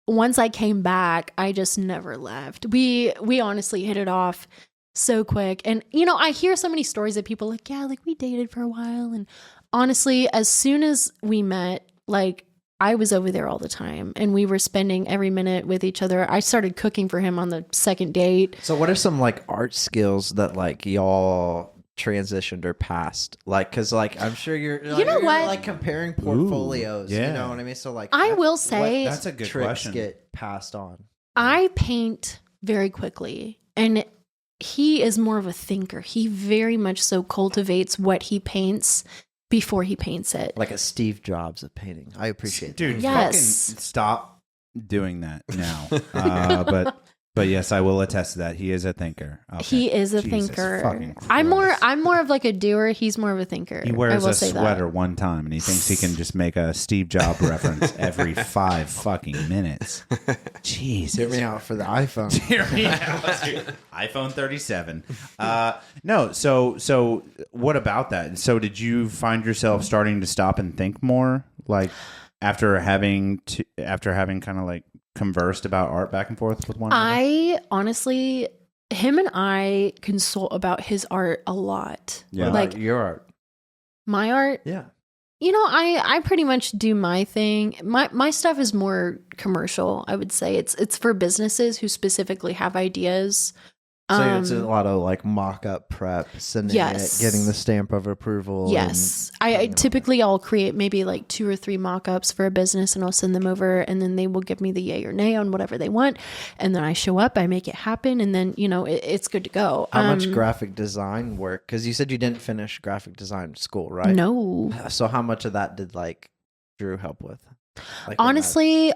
once I came back, I just never left. We honestly hit it off so quick. And, I hear so many stories of people like, yeah, like we dated for a while. And honestly, as soon as we met, like I was over there all the time and we were spending every minute with each other. I started cooking for him on the second date. So what are some like art skills that like y'all transitioned or passed? Like, because like I'm sure you're like, You know you're, what? like comparing portfolios. yeah. You know what I mean? So like I will say That's a good tricks question. get passed on. I paint very quickly, and he is more of a thinker. He very much so cultivates what he paints before he paints it. Like a Steve Jobs of painting. I appreciate Dude, that. Yes. fucking stop doing that now. But yes, I will attest to that. He is a thinker. Okay. He is a Jesus thinker. fucking I'm Christ. more of like a doer. He's more of a thinker. He I wears will a say sweater that. one time, and he thinks he can just make a Steve Jobs reference every 5 fucking minutes. Jeez. Hear me out for the iPhone. Hear me out. iPhone 37. No, so what about that? So did you find yourself starting to stop and think more, like after having kind of like conversed about art back and forth with one another? I honestly, him and I consult about his art a lot. Yeah. What Like about your art? my art, Yeah. you know, I pretty much do my thing. My stuff is more commercial, I would say. It's for businesses who specifically have ideas. So it's a lot of like mock-up prep, sending Yes. it, getting the stamp of approval. Yes. and I putting it on typically I'll create maybe like 2 or 3 mock-ups for a business, and I'll send them over, and then they will give me the yay or nay on whatever they want. And then I show up, I make it happen, and then, you know, it's good to go. How much graphic design work? Because you said you didn't finish graphic design school, right? No. So how much of that did like Drew help with? Like Honestly,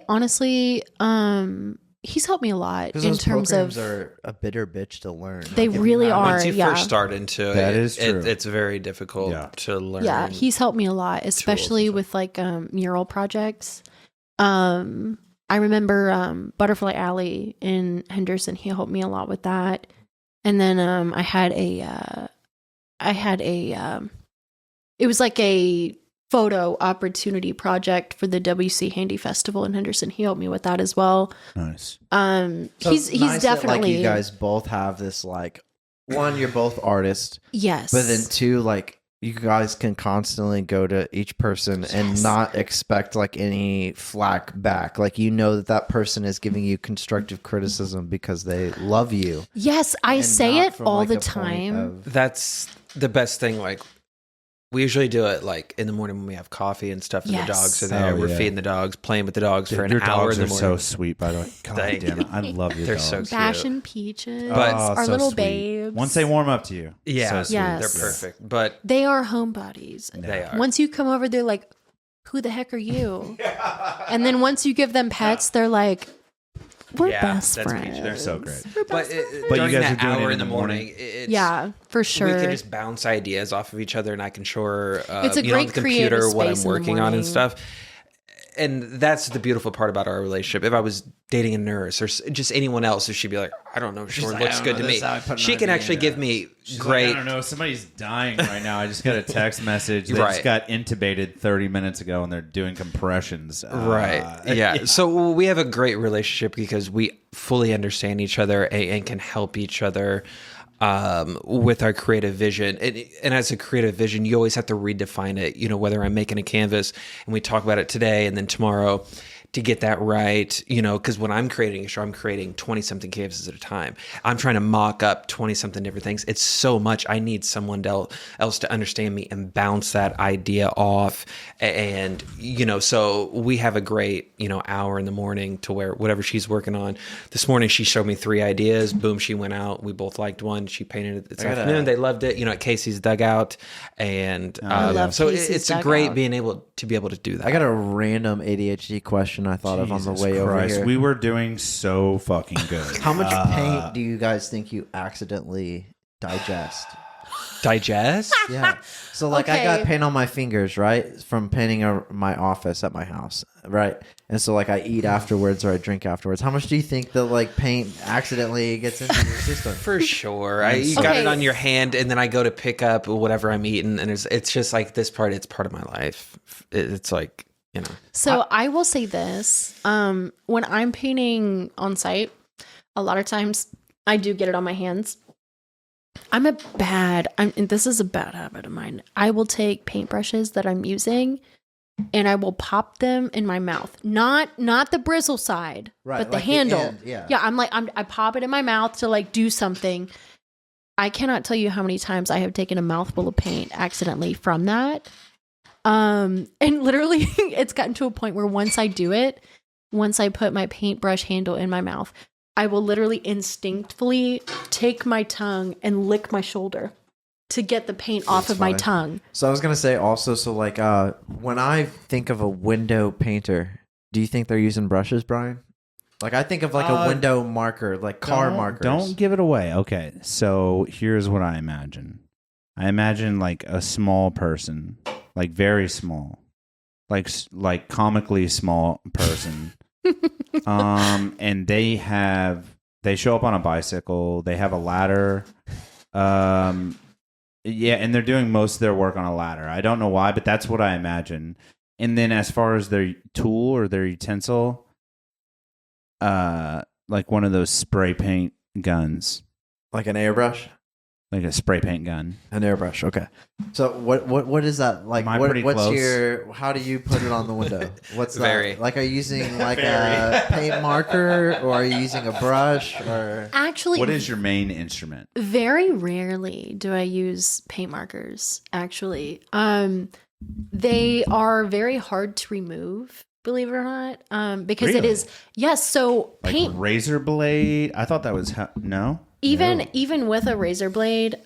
he's helped me a lot because in those terms of programs are a bitter bitch to learn. They Like, if you really have- are. Once you yeah. first start into That it, is true. it's very difficult Yeah. to learn. Yeah, he's helped me a lot, especially stuff. with like mural projects. I remember Butterfly Alley in Henderson. He helped me a lot with that. And then I had a it was like a photo opportunity project for the WC Handy Festival in Henderson. He helped me with that as well. Nice. So He's it's nice that, definitely like, you guys both have this like one, you're both artists, yes, but then 2, like you guys can constantly go to each person and Yes. not expect like any flack back. Like you know that person is giving you constructive criticism because they love you. yes, I and say not it from, all like, the a point time. of- That's the best thing. Like, we usually do it like in the morning when we have coffee and stuff, and Yes. the dogs are there. Oh, We're yeah. feeding the dogs, playing with the dogs for an Your hour dogs in the are morning. so sweet, by the way. God Thank damn it. I love your They're dogs. so cute. Bash and Peaches, But- our so little sweet. babes. Once they warm up to you. Yeah, so sweet. Yes. they're perfect. But They are homebodies. they are. Once you come over, they're like, "Who the heck are you?" And then once you give them pets, they're like, "We're Yeah, best that's friends." Peaches. They're so great. We're But, best friends. But during you guys that are doing it hour in in the the morning, it's, Yeah, for sure. we can just bounce ideas off of each other, and I can show her, It's a on great the computer creative what I'm space in the working on and morning. stuff. And that's the beautiful part about our relationship. If I was dating a nurse or just anyone else, she'd be like, I don't know, sure, like, looks "I don't good know, to this me. is how I put an She can idea actually in give there." me She's great. like, I don't know. Somebody's dying right now. I just got a text message. They Right. just got intubated 30 minutes ago, and they're doing compressions. Right. Yeah. So we have a great relationship because we fully understand each other and can help each other with our creative vision. And as a creative vision, you always have to redefine it. You know, whether I'm making a canvas and we talk about it today and then tomorrow to get that right, you know, because when I'm creating a show, I'm creating 20 something canvases at a time. I'm trying to mock up 20 something different things. It's so much. I need someone else to understand me and bounce that idea off. And, you know, so we have a great, you know, hour in the morning to where whatever she's working on. This morning, she showed me 3 ideas. Boom, she went out. We both liked one. She painted it this afternoon. They loved it, you know, at Casey's dugout. And love so Casey's it's dugout. great being able to do that. I got a random ADHD question I thought of on the Jesus way over Christ, here. we were doing so fucking good. How much paint do you guys think you accidentally digest? Digest? Yeah. So like I got Okay. paint on my fingers, right? From painting my office at my house, right? And so like I eat afterwards or I drink afterwards. How much do you think the like paint accidentally gets into your system? For sure. You got Okay. it on your hand, and then I go to pick up whatever I'm eating, and it's just like this part, it's part of my life. It's like, you know. So I will say this: when I'm painting on site, a lot of times I do get it on my hands. And this is a bad habit of mine. I will take paintbrushes that I'm using and I will pop them in my mouth. Not the bristle side, Right, but the like the handle. end, yeah. I pop it in my mouth to like do something. I cannot tell you how many times I have taken a mouthful of paint accidentally from that. And literally it's gotten to a point where once I put my paintbrush handle in my mouth, I will literally instinctively take my tongue and lick my shoulder to get the paint off of my tongue. So I was going to say also, so like when I think of a window painter, do you think they're using brushes, Brian? Like I think of like a window marker, like car markers. Don't give it away. Okay, so here's what I imagine. I imagine like a small person, like very small, like comically small person. And they show up on a bicycle. They have a ladder. And they're doing most of their work on a ladder. I don't know why, but that's what I imagine. And then as far as their tool or their utensil, like one of those spray paint guns, like an airbrush, like a spray paint gun. An airbrush. Okay. So what is that like? Am I pretty what's close? How do you put it on the window? What's that? Very. Like, are you using like a paint marker, or are you using a brush, or Actually, What is your main instrument? very rarely do I use paint markers, actually. They are very hard to remove, believe it or not. Because it Really? is, yes, so Like paint, razor blade? I thought that was no. even with a razor blade,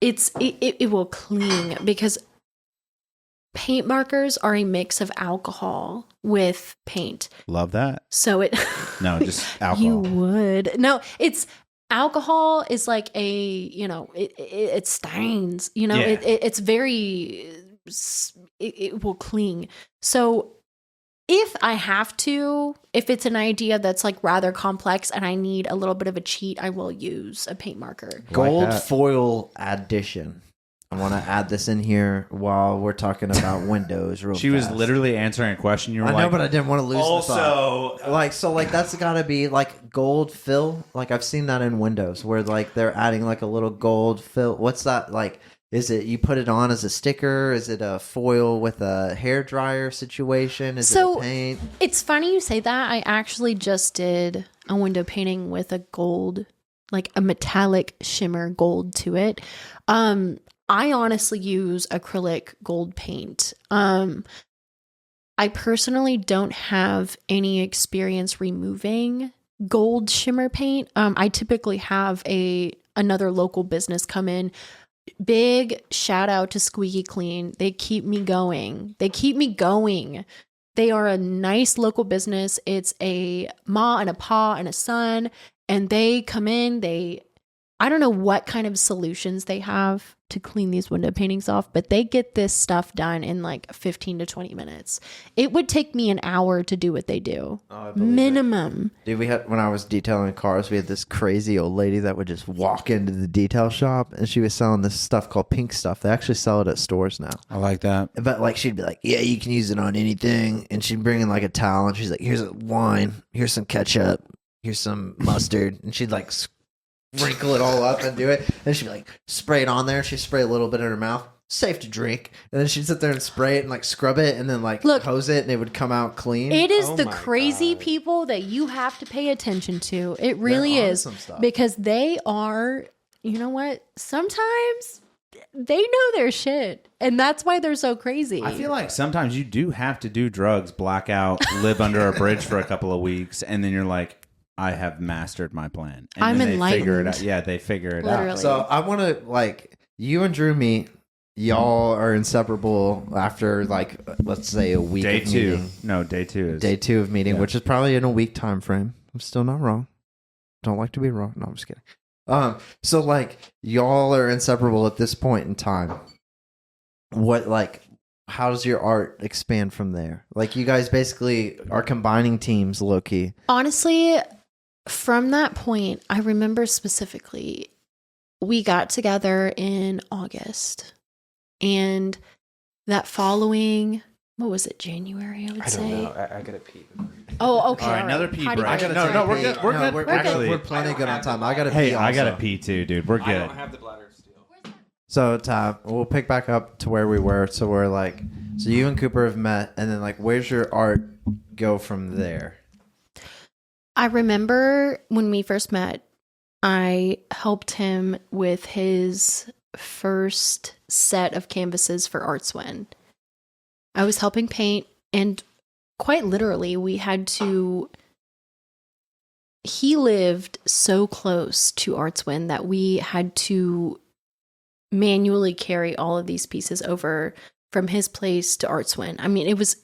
it will cling because paint markers are a mix of alcohol with paint. Love that. So it No, just you alcohol. would. No, it's alcohol is like it stains, Yeah. it's very, it will cling. So if I have to, if it's an idea that's like rather complex and I need a little bit of a cheat, I will use a paint marker. gold that. foil addition? I want to add this in here while we're talking about windows. Real She was fast. literally answering a question. You were I like, know, but I didn't want to lose the thought. also, Like that's got to be like gold fill. Like I've seen that in Windows where like they're adding like a little gold fill. What's that like? Is it you put it on as a sticker? Is it a foil with a hair dryer situation? Is it a paint? It's funny you say that. I actually just did a window painting with a gold, like a metallic shimmer gold to it. I honestly use acrylic gold paint. I personally don't have any experience removing gold shimmer paint. I typically have another local business come in. Big shout out to Squeaky Clean. They keep me going. They are a nice local business. It's a ma and a pa and a son, and they come in. I don't know what kind of solutions they have to clean these window paintings off, but they get this stuff done in like 15 to 20 minutes. It would take me an hour to do what they do. Minimum. Dude, when I was detailing cars, we had this crazy old lady that would just walk into the detail shop, and she was selling this stuff called pink stuff. They actually sell it at stores now. I like that. But like she'd be like, yeah, you can use it on anything. And she'd bring in like a towel, and she's like, here's a wine, here's some ketchup, here's some mustard. And she'd like sprinkle it all up and do it. And she'd be like, spray it on there. She'd spray a little bit in her mouth. Safe to drink. And then she'd sit there and spray it and like scrub it and then like hose it, and it would come out clean. It is Oh the my people God. people that you have to pay attention to. It really They're onto is. some stuff. Because they are, you know what? Sometimes they know their shit. And that's why they're so crazy. I feel like sometimes you do have to do drugs, black out, live under a bridge for a couple of weeks, and then you're like, I have mastered my plan. And I'm then they figure it enlightened. out. Yeah, they figure it Literally. out. So I want to like you and Drew meet. Y'all are inseparable after like let's say a week. Day of two. meeting. No, day two is Day 2 of meeting, Yeah. which is probably in a week time frame. I'm still not wrong. Don't like to be wrong. No, I'm just kidding. So like y'all are inseparable at this point in time. What like? How does your art expand from there? Like you guys basically are combining teams, low key. Honestly, from that point, I remember specifically we got together in August, and that following, what was it, January, I would I say. don't know. I gotta pee. Oh, okay. All right, another pee Potty break. break. No, we're good. We're good. We're Actually, we're plenty good on time. I gotta hey, pee. I gotta also. pee too, dude. We're I good. don't have the bladder still. So, Tab, we'll pick back up to where we were. So we're like, so you and Cooper have met, and then like, where's your art go from there? I remember when we first met, I helped him with his first set of canvases for Artswin. I was helping paint, and quite literally, he lived so close to Artswin that we had to manually carry all of these pieces over from his place to Artswin. I mean, it was,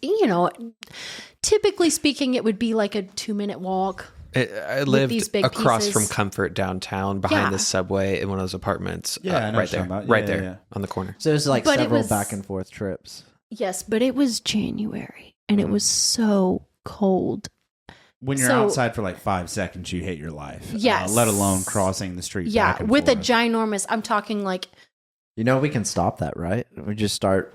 typically speaking, it would be like a 2-minute walk. I lived these big across pieces. from Comfort downtown behind the subway in one of those apartments. Yeah, I know right what you're there. talking about. Right Yeah, there yeah. on the corner. So it was like But it several was- back and forth trips. Yes, but it was January, and it was so cold. When you're So- outside for like 5 seconds, you hate your life. Yes. Let alone crossing the street. Yeah, back and with forth. a ginormous, I'm talking like, We can stop that, right? We just start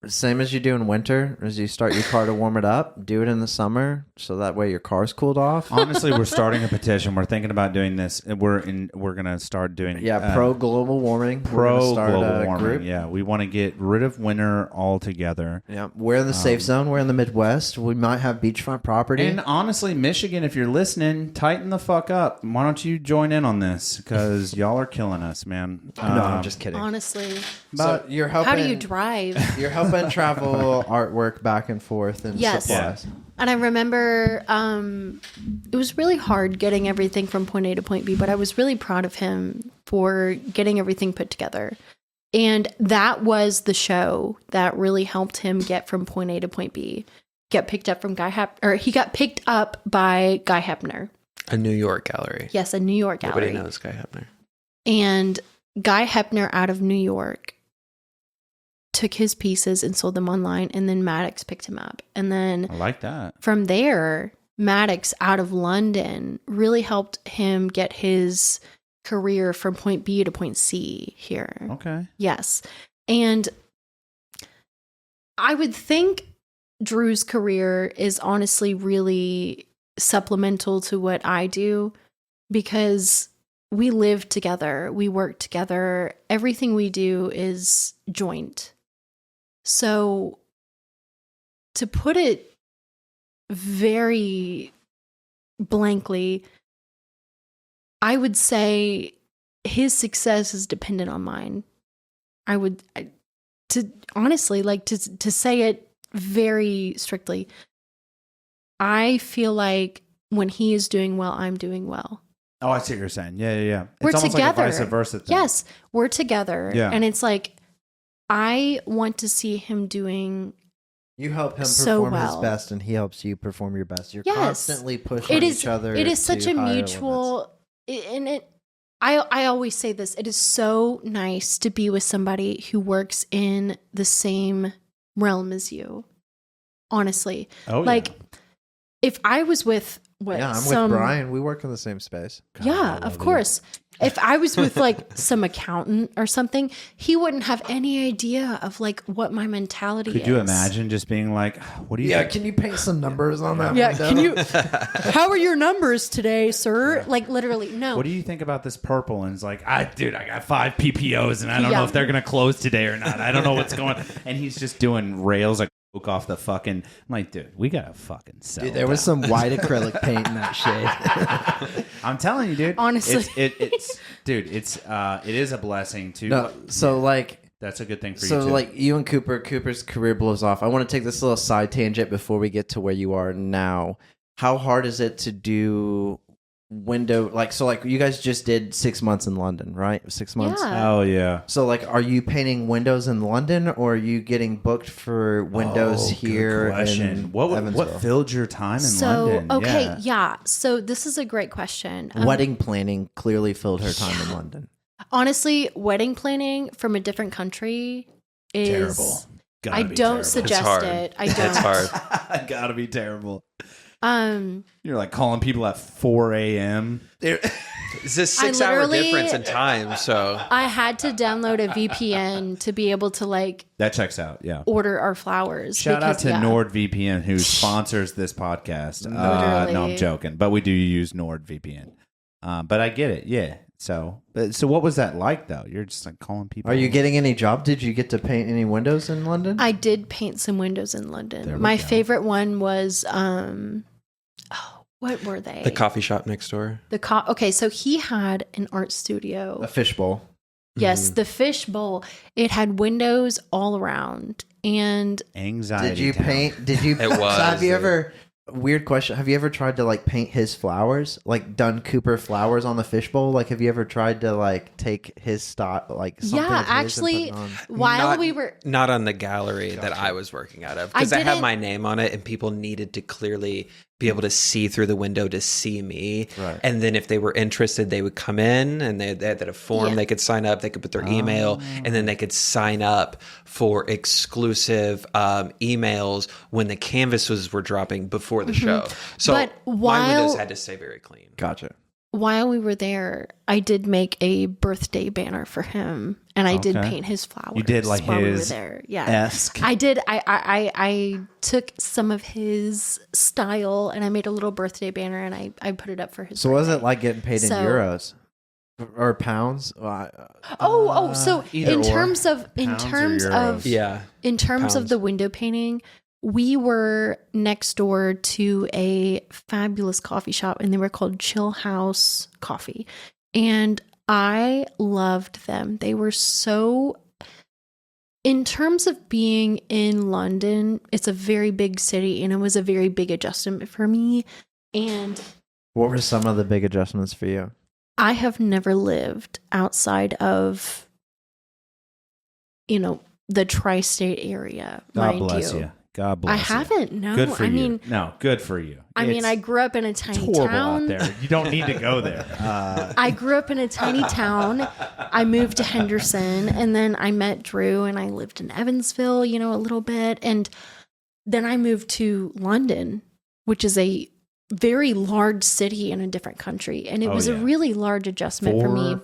same as you do in winter. As you start your car to warm it up, do it in the summer, so that way your car's cooled off. Honestly, we're starting a petition. We're thinking about doing this. And we're gonna start doing Pro global warming. We're gonna pro start global a warming. group. Yeah, we want to get rid of winter altogether. Yeah, we're in the safe zone. We're in the Midwest. We might have beachfront property. And honestly, Michigan, if you're listening, tighten the fuck up. Why don't you join in on this? Because y'all are killing us, man. no, I'm just kidding. honestly, So you're helping. how do you drive? You're helping travel artwork back and forth and Yes. supplies. And I remember it was really hard getting everything from point A to point B, but I was really proud of him for getting everything put together. And that was the show that really helped him get from point A to point B. Get picked up from he got picked up by Guy Hepner. A New York gallery. Yes, a New York gallery. Nobody knows Guy Hepner. And Guy Hepner out of New York took his pieces and sold them online, and then Maddox picked him up. And then I like that. from there, Maddox out of London really helped him get his career from point B to point C here. Okay. Yes. And I would think Drew's career is honestly really supplemental to what I do, because we live together, we work together, everything we do is joint. So to put it very blankly, I would say his success is dependent on mine. To say it very strictly, I feel like when he is doing well, I'm doing well. Oh, I see what you're saying. Yeah. We're It's almost together. like a vice versa thing. Yes, we're together. Yeah. And it's like, I want to see him doing You help him So perform his well. best, and he helps you perform your best. You're Yes. constantly pushing it is each other. it is such to a higher mutual and it I always say this, it is so nice to be with somebody who works in the same realm as you. Honestly. Oh, Like if I was with limits. Yeah, I'm with Brian. We work in the same space. God, Yeah, I love of you. course. If I was with like some accountant or something, he wouldn't have any idea of like what my mentality is. Could you imagine just being like, what do you think? can you paint some numbers on that? Yeah, window? can you how are your numbers today, sir? Like literally, no. What do you think about this purple? And it's like, I got 5 PPOs and I don't know Yeah. if they're going to close today or not. I don't know what's going on. And he's just doing rails like off the fucking, I'm like, dude, we got to fucking sell. Dude, there was some white acrylic paint in that shade. I'm telling you, dude. Honestly. It's dude, it is a blessing too. No, so like, That's a good thing for so you too. like you and Cooper's career blows off. I want to take this little side tangent before we get to where you are now. How hard is it to do window, like, so like you guys just did 6 months in London, right? 6 months. Yeah. Oh yeah. So like, are you painting windows in London, or are you getting booked for windows Oh, good here question. in What Evansville? filled your time in So, London? okay, yeah. So this is a great question. Wedding planning clearly filled her time in London. Honestly, wedding planning from a different country is Terrible. Gotta I be don't terrible. suggest hard. it. I don't. It's hard. Gotta be terrible. Um, You're like calling people at 4 a.m. It's a I 6 hour literally- difference in time. So I had to download a VPN to be able to like That checks out. Yeah. order our flowers. Shout out because, to yeah. NordVPN who sponsors this podcast. No, I'm Literally. joking, but we do use NordVPN. But I get it. Yeah. So what was that like though? You're just like calling people. Are you getting any job? Did you get to paint any windows in London? I did paint some windows in London. There we My go. favorite one was what were they? The coffee shop next door. Okay, so he had an art studio. A fishbowl. Yes, the fishbowl. It had windows all around, and Anxiety. Did you town. paint? Did you? It was, So have you dude. ever? Weird question. Have you ever tried to like paint his flowers? Like done Cooper flowers on the fishbowl? Like have you ever tried to like take his style, like something yeah, of his and actually, put it on? while Not- we were Not on the gallery that I was working out of, because I had didn't- my name on it and people needed to clearly be able to see through the window to see me. Right. And then if they were interested, they would come in and they had a form. Yeah. They could sign up, they could put their email, and then they could sign up for exclusive emails when the canvases were dropping before the show. So But my windows while- had to stay very clean. Gotcha. while we were there, I did make a birthday banner for him, and I did Okay. paint his flowers. You did like while we were his there. Yeah. esque. I did. I took some of his style and I made a little birthday banner and I put it up for his. So was birthday. it like getting paid in So- euros or pounds? So either in or. terms of Pounds or euros? Yeah. in terms of Pounds. the window painting, we were next door to a fabulous coffee shop and they were called Chill House Coffee. And I loved them. They were so, in terms of being in London, it's a very big city and it was a very big adjustment for me. And What were some of the big adjustments for you? I have never lived outside of, the tri-state area. God mind bless you. God bless I you. haven't. No, Good for I you. mean, No, good for you. I grew up in a tiny It's horrible town. out there. You don't need to go there. I grew up in a tiny town. I moved to Henderson and then I met Drew and I lived in Evansville, a little bit. And then I moved to London, which is a very large city in a different country. And it Oh, was a yeah. really large adjustment for me.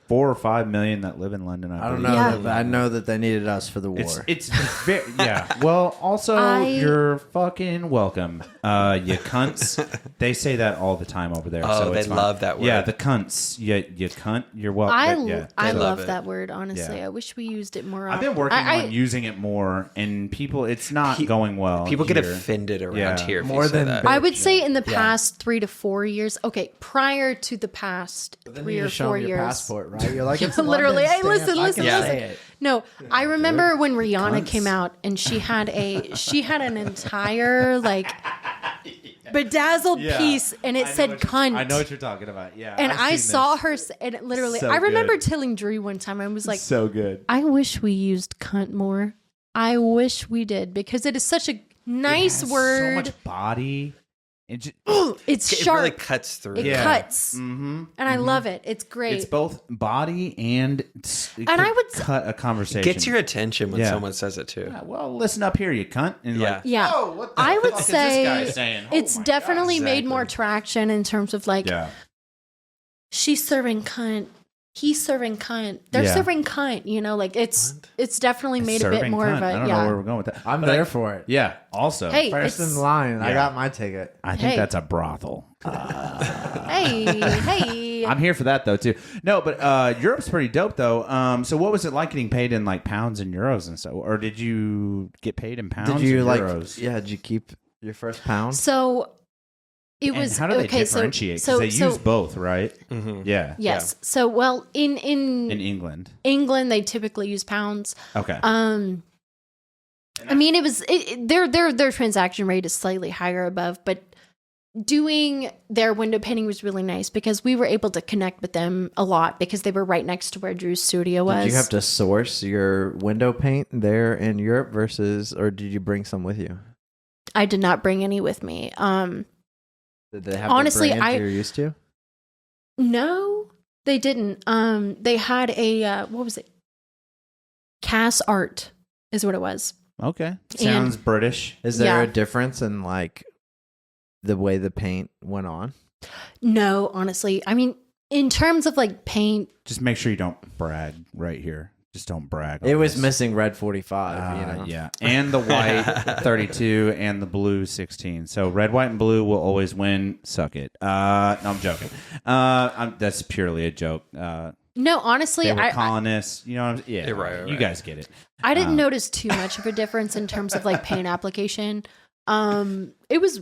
4 or 5 million that live in London. I don't believe. know. Yeah. But I know that they needed us for the war. It's very, yeah. Well, also you're fucking welcome, you cunts. They say that all the time over there. Oh, so they it's fine. love that word. Yeah, the cunts. You cunt. You're welcome. Yeah, I love love it. that word, honestly. Yeah. I wish we used it more I've often. been working on using it more, and people, it's not going well. People get here. offended around Yeah. here if More you say than that. I would say in the past 3 to 4 years. Okay, prior to the past Then 3 you or just show 4 them years. your passport, right? You're like, it's Literally, London hey, listen, stamp. I listen, can listen. say it. No, I remember when Rihanna Cunts. came out and she had an entire like bedazzled Yeah. piece and it said cunt. I know what you're talking about. Yeah, and I've I seen saw this. her and it literally So I remember good. telling Drew one time I was like, so good. I wish we used cunt more. I wish we did because it is such a nice It has word. So much body. It just, It's it sharp. really cuts through. It Yeah. cuts. mm-hmm. And I love it. It's great. It's both body and it And could I would s- cut a conversation. Gets your attention when Yeah. someone says it too. Yeah, well, listen up here, you cunt. And Yeah. like, Yeah. "Whoa, what the I would fuck is say this guy saying? Oh it's my definitely God." made more Exactly. traction in terms of like Yeah. she's serving cunt, he's serving cunt, they're Yeah. serving cunt. Like it's definitely made a bit Serving more cunt. of I a don't know where we're going with that. I'm But there for it. Yeah. Also, Hey, First it's- in line. I Yeah. got my ticket. I think Hey. that's a brothel. hey. I'm here for that though too. No, but Europe's pretty dope though. So what was it like getting paid in like pounds and euros and so, or did you get paid in pounds? Did you or like? euros? Yeah. Did you keep your first pound? So it And was how do they okay. differentiate? Because So they use both, right? Mm-hmm. Yeah. yes. So well, in In England. England, they typically use pounds. Okay. I mean, their transaction rate is slightly higher above, but doing their window painting was really nice because we were able to connect with them a lot because they were right next to where Drew's studio was. Did you have to source your window paint there in Europe versus, or did you bring some with you? I did not bring any with me. Did they have Honestly, the brand I- you're used to? No, they didn't. They had a what was it? Cass Art is what it was. Okay. Sounds British. Is there Yeah. a difference in like the way the paint went on? No, honestly, I mean, in terms of like paint, Just make sure you don't brag right here. Just don't brag. It on was this. missing red 45, you know. Yeah, and the white 32 and the blue 16. So red, white, and blue will always win. Suck it. No, I'm joking. That's purely a joke. no, honestly, They were I colonists. You know, what I'm, yeah, Yeah, right, you right. guys get it. didn't notice too much of a difference in terms of like paint application. It was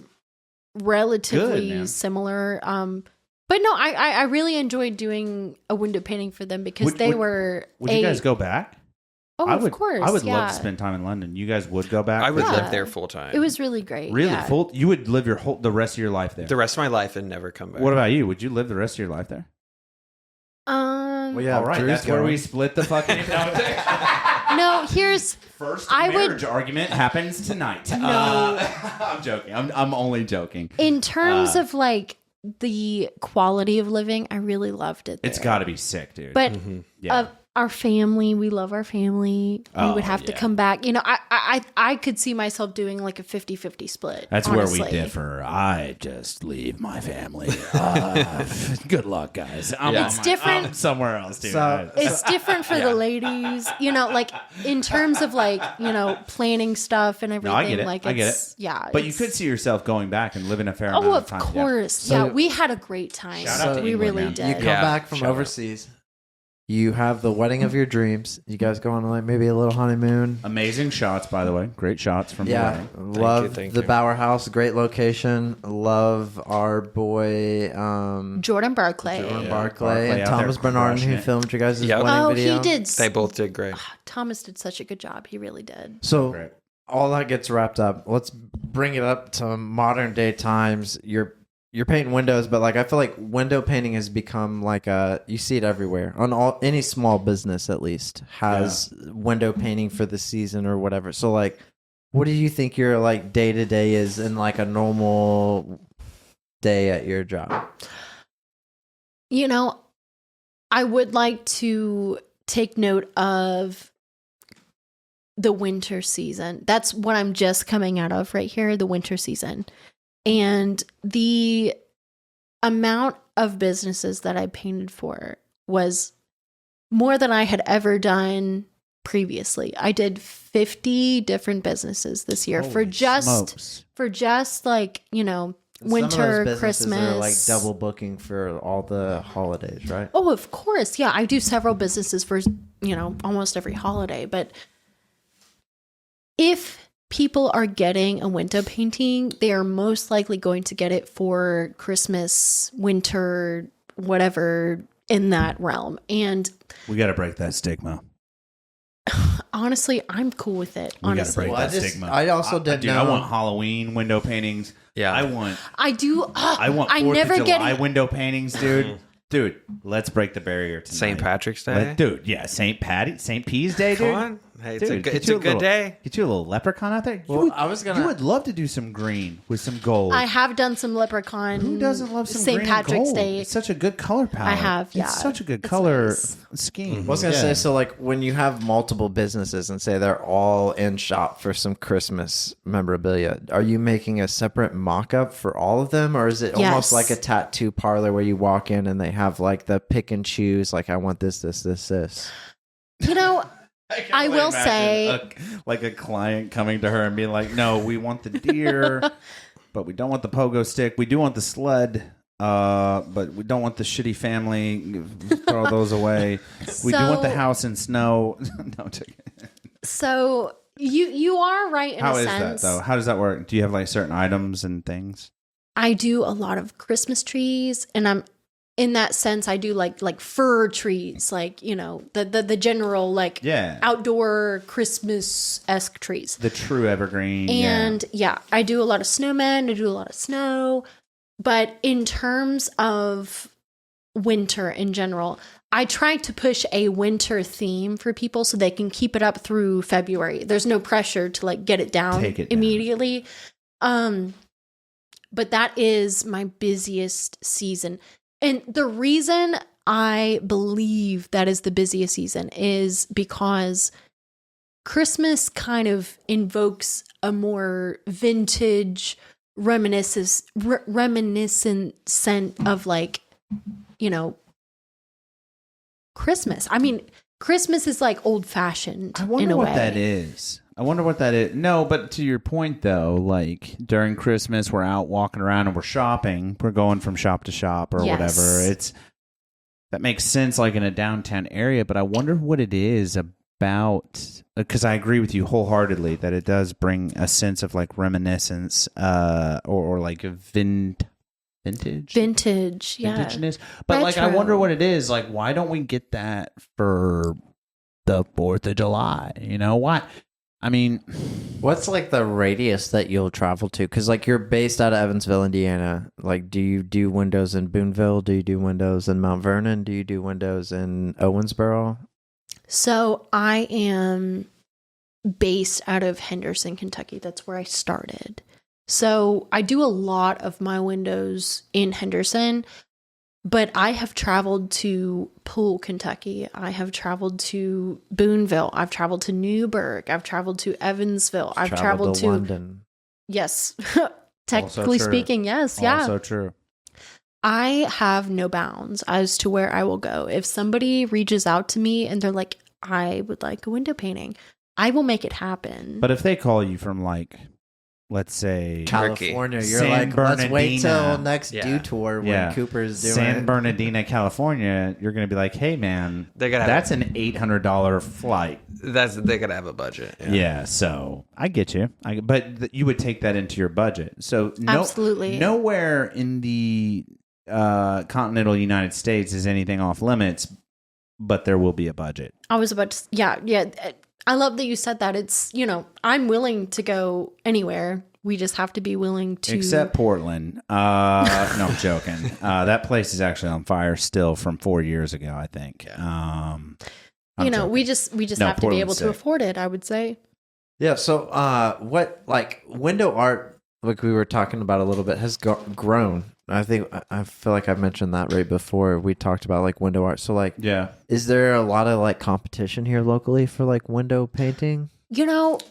relatively Good, man. similar. But no, I really enjoyed doing a window painting for them because Would you guys go back? Oh, of course. I would yeah. love to spend time in London. You guys would go back? I would Yeah. live there full time. It was really great. Really? yeah. Full? You would live the rest of your life there? the rest of my life and never come back. What about you? Would you live the rest of your life there? Well, yeah, All right, Drew's that's where going. we split the fucking... No, here's First I would- marriage argument happens tonight. No. I'm joking. I'm only joking. in terms of like the quality of living, I really loved it. It's there. got to be sick, dude. But yeah. our family, we love our family. We Oh, would have to yeah. come back. You know, I could see myself doing like a 50-50 split. That's honestly. where we differ. I just leave my family. Good luck, guys. It's different. I'm somewhere else, dude. So- It's different for the ladies, you know, like in terms of like, you know, planning stuff and everything. No, I get it. Like I get it's, it. yeah. But you it's- could see yourself going back and living a fair amount Oh, of of time. course. Yeah. Yeah, So- we had a great time. Shout out to We England, really man. did. You come Yeah, back from shout out. overseas. You have the wedding of your dreams. You guys go on like maybe a little honeymoon. Amazing shots, by the way. Great shots from the Yeah, wedding. love thank the you. Bower House. Great location. Love our boy Jordan Barclay. Jordan Barclay Barclay and out there Thomas Bernard, crushing who it. filmed your guys' Yep. wedding Oh, video. he did. They both did great. Thomas did such a good job. He really did. So Great. all that gets wrapped up. Let's bring it up to modern day times. You're painting windows, but like I feel like window painting has become like you see it everywhere. On any small business at least has window painting for the season or whatever. So like what do you think your like day to day is in like a normal day at your job? You know, I would like to take note of the winter season. That's what I'm just coming out of right here, the winter season. And the amount of businesses that I painted for was more than I had ever done previously. I did 50 different businesses this year for Holy just smokes. like, you know, Some winter, of those businesses Christmas. are like double booking for all the holidays, right? Oh, of course. Yeah, I do several businesses for, you know, almost every holiday. But if people are getting a window painting, they are most likely going to get it for Christmas, winter, whatever in that realm. And We got to break that stigma. honestly, I'm cool with it. We got to Honestly, break Well, that stigma. I also didn't Dude, know. I want Halloween window paintings. Yeah. I want I do. I want 4th I never of July get. window paintings, dude. Dude, let's break the barrier tonight. St. Patrick's Day. Dude, yeah, St. Peas Day, dude. Come on. Hey, it's Dude, a get you good little- day. Get you a little leprechaun out there. Well, I was gonna- You would love to do some green with some gold. I have done some leprechaun. Who doesn't love some St. green Patrick's and gold? Day? It's such a good color palette. I have, yeah. It's such a good It's color nice. scheme. I was gonna Yeah. say, so like when you have multiple businesses and say they're all in shop for some Christmas memorabilia, are you making a separate mock-up for all of them, or is it almost Yes. like a tattoo parlor where you walk in and they have like the pick and choose, like I want this, this? You know, can I only will imagine say- like a client coming to her and being like, "No, we want the deer, but we don't want the pogo stick. We do want the sled, but we don't want the shitty family. Throw those away. We do want the So- house in snow." No, I'm joking. so you are right in How a is sense. that though? How does that work? Do you have like certain items and things? I do a lot of Christmas trees, and I'm in that sense. I do like fir trees, like you know the general like Yeah, outdoor Christmas-esque trees. the true evergreen. And yeah, I do a lot of snowmen. I do a lot of snow. But in terms of winter in general, I try to push a winter theme for people so they can keep it up through February. There's no pressure to like get it down Take it down. immediately. But that is my busiest season. And the reason I believe that is the busiest season is because Christmas kind of invokes a more vintage, reminiscent scent of like, you know, Christmas. I mean, Christmas is like old fashioned. I wonder in a what way. that is. I wonder what that is. No, but to your point though, like during Christmas, we're out walking around and we're shopping. We're going from shop to shop or Yes. whatever. That makes sense, like in a downtown area. But I wonder what it is about, because I agree with you wholeheartedly that it does bring a sense of like reminiscence, or like vintage, yeah. vintageness. But like, I Retro. wonder what it is. Like, why don't we get that for the 4th of July? You know what? I mean, What's like the radius that you'll travel to? Because like you're based out of Evansville, Indiana. Like, do you do windows in Boonville? Do you do windows in Mount Vernon? Do you do windows in Owensboro? So I am based out of Henderson, Kentucky. That's where I started. So I do a lot of my windows in Henderson, but I have traveled to Poole, Kentucky. I have traveled to Boonville. I've traveled to Newburgh. I've traveled to Evansville. I've traveled to London. Yes. Technically true. speaking, yes. Yeah. also true. I have no bounds as to where I will go. If somebody reaches out to me and they're like, I would like a window painting, I will make it happen. But if they call you from like, let's say California, you're San like, let's wait Bernardino. till next Yeah. detour when Yeah. Cooper's doing San it. Bernardino, California, you're going to be like, hey man, They gotta have that's an $800 flight. they gotta have a budget. Yeah, so I get you. But you would take that into your budget. So Absolutely. nowhere in the continental United States is anything off limits, but there will be a budget. I was about to, yeah. I love that you said that. It's, I'm willing to go anywhere. We just have to be willing to. Except Portland. No, I'm joking. That place is actually on fire still from 4 years ago, I think. I'm joking. we just No, have to be Portland's able to safe. afford it, I would say. Yeah, so what, like, window art, like we were talking about a little bit, has grown. I feel like I've mentioned that right before we talked about, like, window art. So, like, Yeah. is there a lot of, like, competition here locally for, like, window painting? You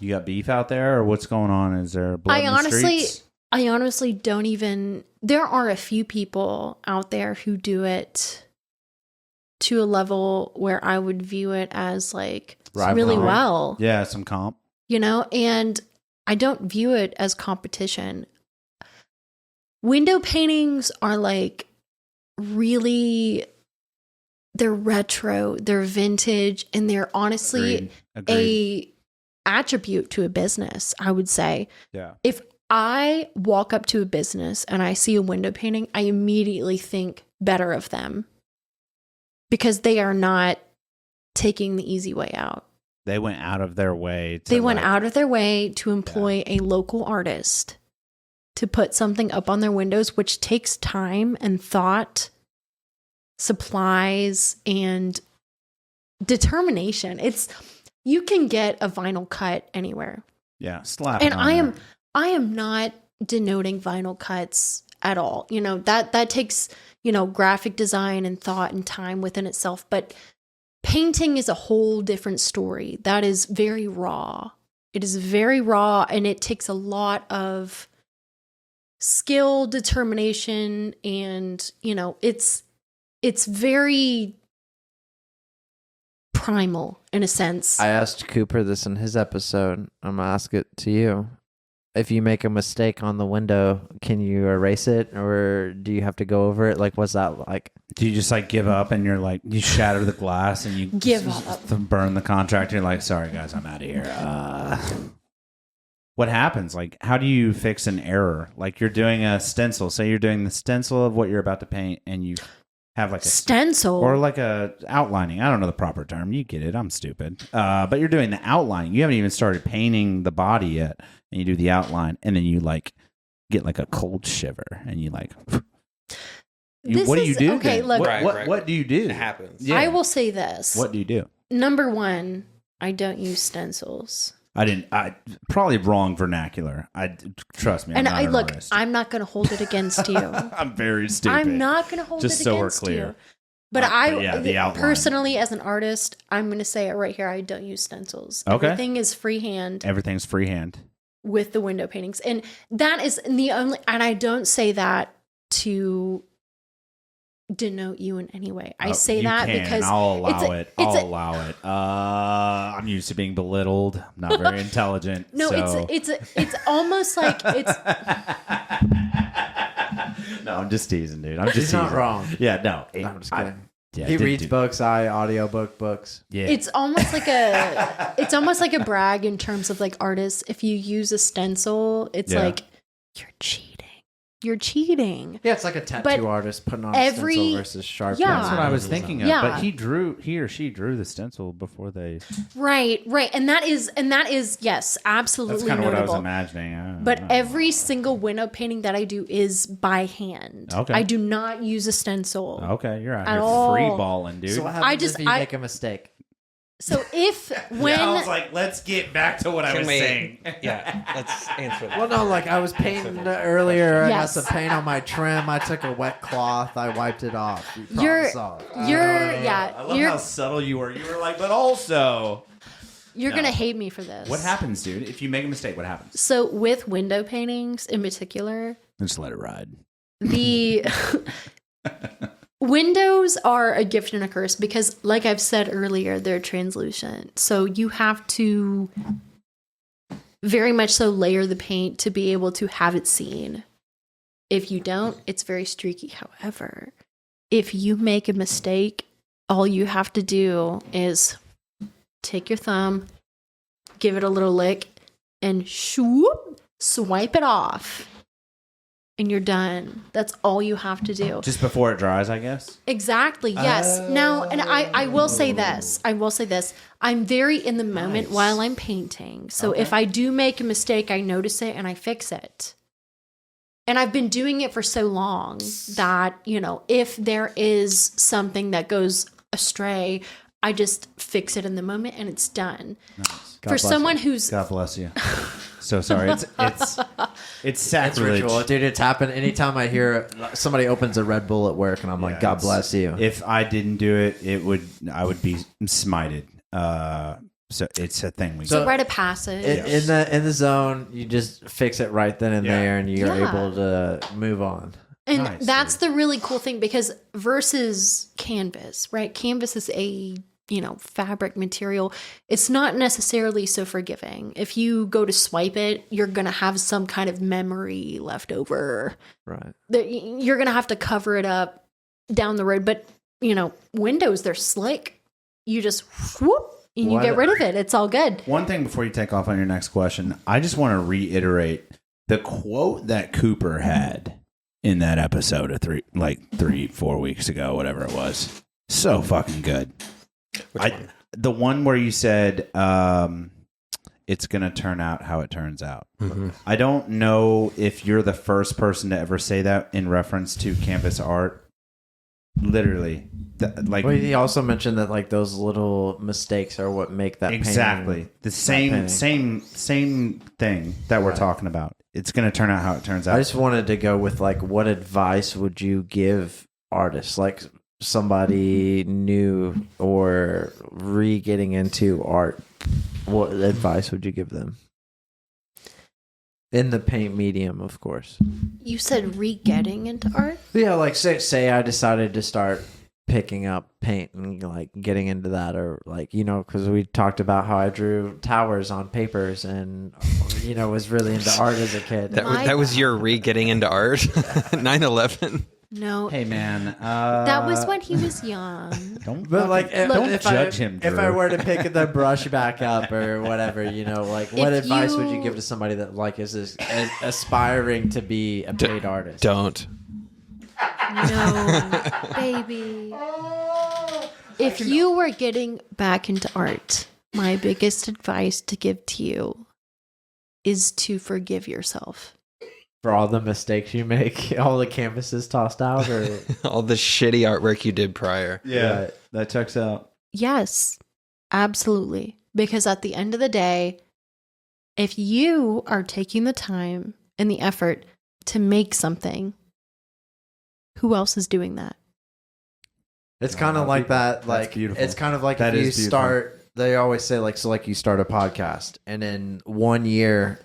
got beef out there, or what's going on? Is there blood in the streets? I honestly don't even. There are a few people out there who do it to a level where I would view it as like really Rivalry. well, Yeah, some comp. and I don't view it as competition. Window paintings are like really, they're retro, they're vintage, and they're honestly Agreed. a attribute to a business, I would say. Yeah. If I walk up to a business and I see a window painting, I immediately think better of them because they are not taking the easy way out. They went out of their way. They went out of their way to employ a local artist to put something up on their windows, which takes time and thought, supplies, and determination. You can get a vinyl cut anywhere. Yeah, slap. And it on I am not denoting vinyl cuts at all. That takes, graphic design and thought and time within itself. But painting is a whole different story. That is very raw. It is very raw, and it takes a lot of skill, determination, and, it's very primal in a sense. I asked Cooper this in his episode. I'm going to ask it to you. If you make a mistake on the window, can you erase it, or do you have to go over it? Like, what's that like? Do you just like give up and you're like, you shatter the glass and you Give up. burn the contract? You're like, sorry guys, I'm out of here. What happens? Like, how do you fix an error? Like, you're doing a stencil. Say you're doing the stencil of what you're about to paint, and you have like a stencil or like a outlining. I don't know the proper term. You get it. I'm stupid. But you're doing the outline. You haven't even started painting the body yet, and you do the outline, and then you like get like a cold shiver, and you like. What do you do? Okay, then? look. What do you do? It happens. Yeah. I will say this. What do you do? Number one, I don't use stencils. I probably wrong vernacular. Trust me. I'm And not an look, artist. I'm not going to hold it against you. I'm very stupid. I'm not going to hold Just it so we're against clear. you. But the outline. personally, as an artist, I'm going to say it right here. I don't use stencils. Okay. Everything is freehand Everything's freehand. with the window paintings. And that is the only, and I don't say that to denote you in any way. I say You that can. because I'll allow it. it's I'll allow it. I'm used to being belittled. I'm not very intelligent. no, so. it's almost like it's No, I'm just teasing, dude. I'm just He's not teasing. wrong. Yeah, no. I'm just kidding. Yeah, He reads books. I audiobook books. Yeah. It's almost like a brag in terms of like artists. If you use a stencil, it's like you're cheating. You're cheating. Yeah, it's like a tattoo But artist putting on every- a stencil versus sharp. Yeah. That's what I was thinking of. Yeah. But he or she drew the stencil before they. Right. And that is yes, absolutely That's kind of what I was notable. imagining. I don't But know. every single window painting that I do is by hand. Okay. I do not use a stencil. Okay, you're out At here all. free balling, dude. So what happens if you I- make a mistake? So if when I was like, let's get back to what I Can was we- saying. Yeah, let's answer that. Well, no, like I was painting earlier. I got Yes. some paint on my trim. I took a wet cloth. I wiped it off. You're- Problem solved. I love how subtle you were. You were like, but also. you're No. gonna hate me for this. What happens, dude? If you make a mistake, what happens? So with window paintings in particular, Just let it ride. the windows are a gift and a curse because, like I've said earlier, they're translucent. So you have to very much so layer the paint to be able to have it seen. If you don't, it's very streaky. However, if you make a mistake, all you have to do is take your thumb, give it a little lick, and swoop, swipe it off. And you're done. That's all you have to do. Just before it dries, I guess. Exactly. Yes. Now, and I will say this. I'm very in the moment while I'm painting. So if I do make a mistake, I notice it and I fix it. And I've been doing it for so long that, if there is something that goes astray, I just fix it in the moment and it's done. Nice. For someone who's God bless you. So sorry. It's It's sacrilege. ritual, dude. It's happened anytime I hear somebody opens a Red Bull at work, and I'm like, God bless you. If I didn't do it, I would be smited. So it's a thing we So- a rite of passage. In the zone, you just fix it right then and Yeah. there, and you're Yeah. able to move on. And Nice, that's the really cool thing because versus canvas, right? Canvas is a, fabric material. It's not necessarily so forgiving. If you go to swipe it, you're going to have some kind of memory left over. Right. You're going to have to cover it up down the road. But, windows, they're slick. You just whoop and you get rid of it. It's all good. One thing before you take off on your next question, I just want to reiterate the quote that Cooper had in that episode of 3-4 weeks ago, whatever it was. So fucking good. Which one? The one where you said it's going to turn out how it turns out. Mm-hmm. I don't know if you're the first person to ever say that in reference to canvas art. Literally. Well, he also mentioned that like those little mistakes are what make that exactly painting, the same thing that we're talking about. It's going to turn out how it turns out. I just wanted to go with like, what advice would you give artists, like somebody new or getting into art? What advice would you give them in the paint medium, of course? You said re-getting into art? Yeah, like say I decided to start picking up paint and like getting into that, or like, because we talked about how I drew towers on papers and was really into art as a kid. That was your getting into art. 9/11. No. Hey man, that was when he was young. Don't But like, don't if judge him. if I Drew. were to pick the brush back up or whatever, like, what If advice would you- you give to somebody that like is aspiring to be a paid artist? Don't. No, baby. If you were getting back into art, my biggest advice to give to you is to forgive yourself. For all the mistakes you make, all the canvases tossed out, or All the shitty artwork you did prior. Yeah, Right. that checks out. Yes, absolutely. Because at the end of the day, if you are taking the time and the effort to make something, who else is doing that? it's kind of like that. Like, beautiful. it's kind of like That if you is beautiful. start. They always say like, so like you start a podcast, and in 1 year,